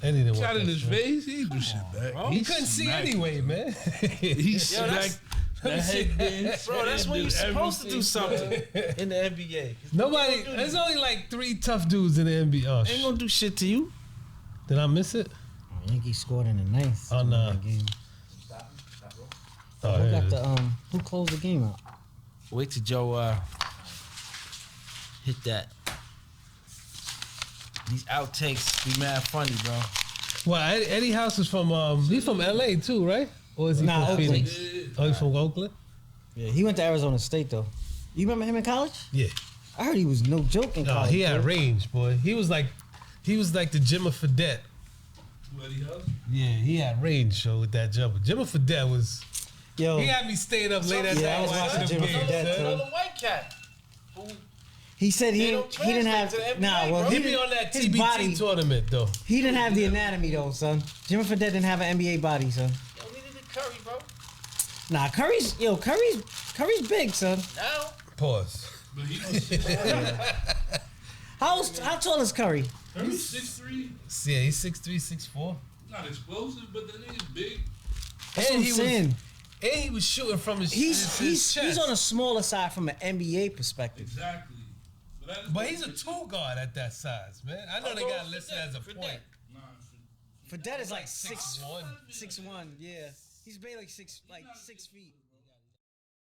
Eddie didn't Shot want in that his shit. face. He didn't do shit back. He couldn't see anyway, man. He Yo, smacked the headband. Bro, that's when you're did supposed to do everything. something in the NBA. Nobody. There's only like 3 tough dudes in the NBA. Oh, They ain't gonna do shit to you. did I miss it? I think he scored in the ninth. Oh, no. Game. Oh, Who here got it is. the who closed the game out? Wait till Joe hit that. These outtakes be mad funny, bro. Well, Eddie House is from he's from LA too, right? Or is he Nah, from Oakland. Phoenix? Oh, he's from Oakland? Yeah, he went to Arizona State though. You remember him in college? Yeah. I heard he was no joke in No, college. he had bro. range, boy. He was like the Jimmy Fredette. Yeah, he had range show with that jumper. Jimmy Fredette was Yo, he had me staying up late at Yeah, I night was watching watching them Jimmy games. Fredette, son. too. white cat. he said They he don't didn't have translate to the nah. NBA, Well, bro. He he be didn't, on that his TBT body. tournament though. He didn't have the anatomy though, son. Jimmy Fredette didn't have an NBA body, son. Yo, we need the Curry, bro. Nah, Curry's big, son. Now. Pause. How tall is Curry? He's 6'3", Yeah, he's 6'3", 6'4". not explosive, but then he's big. That's what I'm he was saying. shooting from his He's chest. on a smaller side from an NBA perspective. Exactly. But he's a two guard at that size, man. I know they got listed as a point. Fredette is like 6'1". 6'1", yeah. He's barely like 6 feet.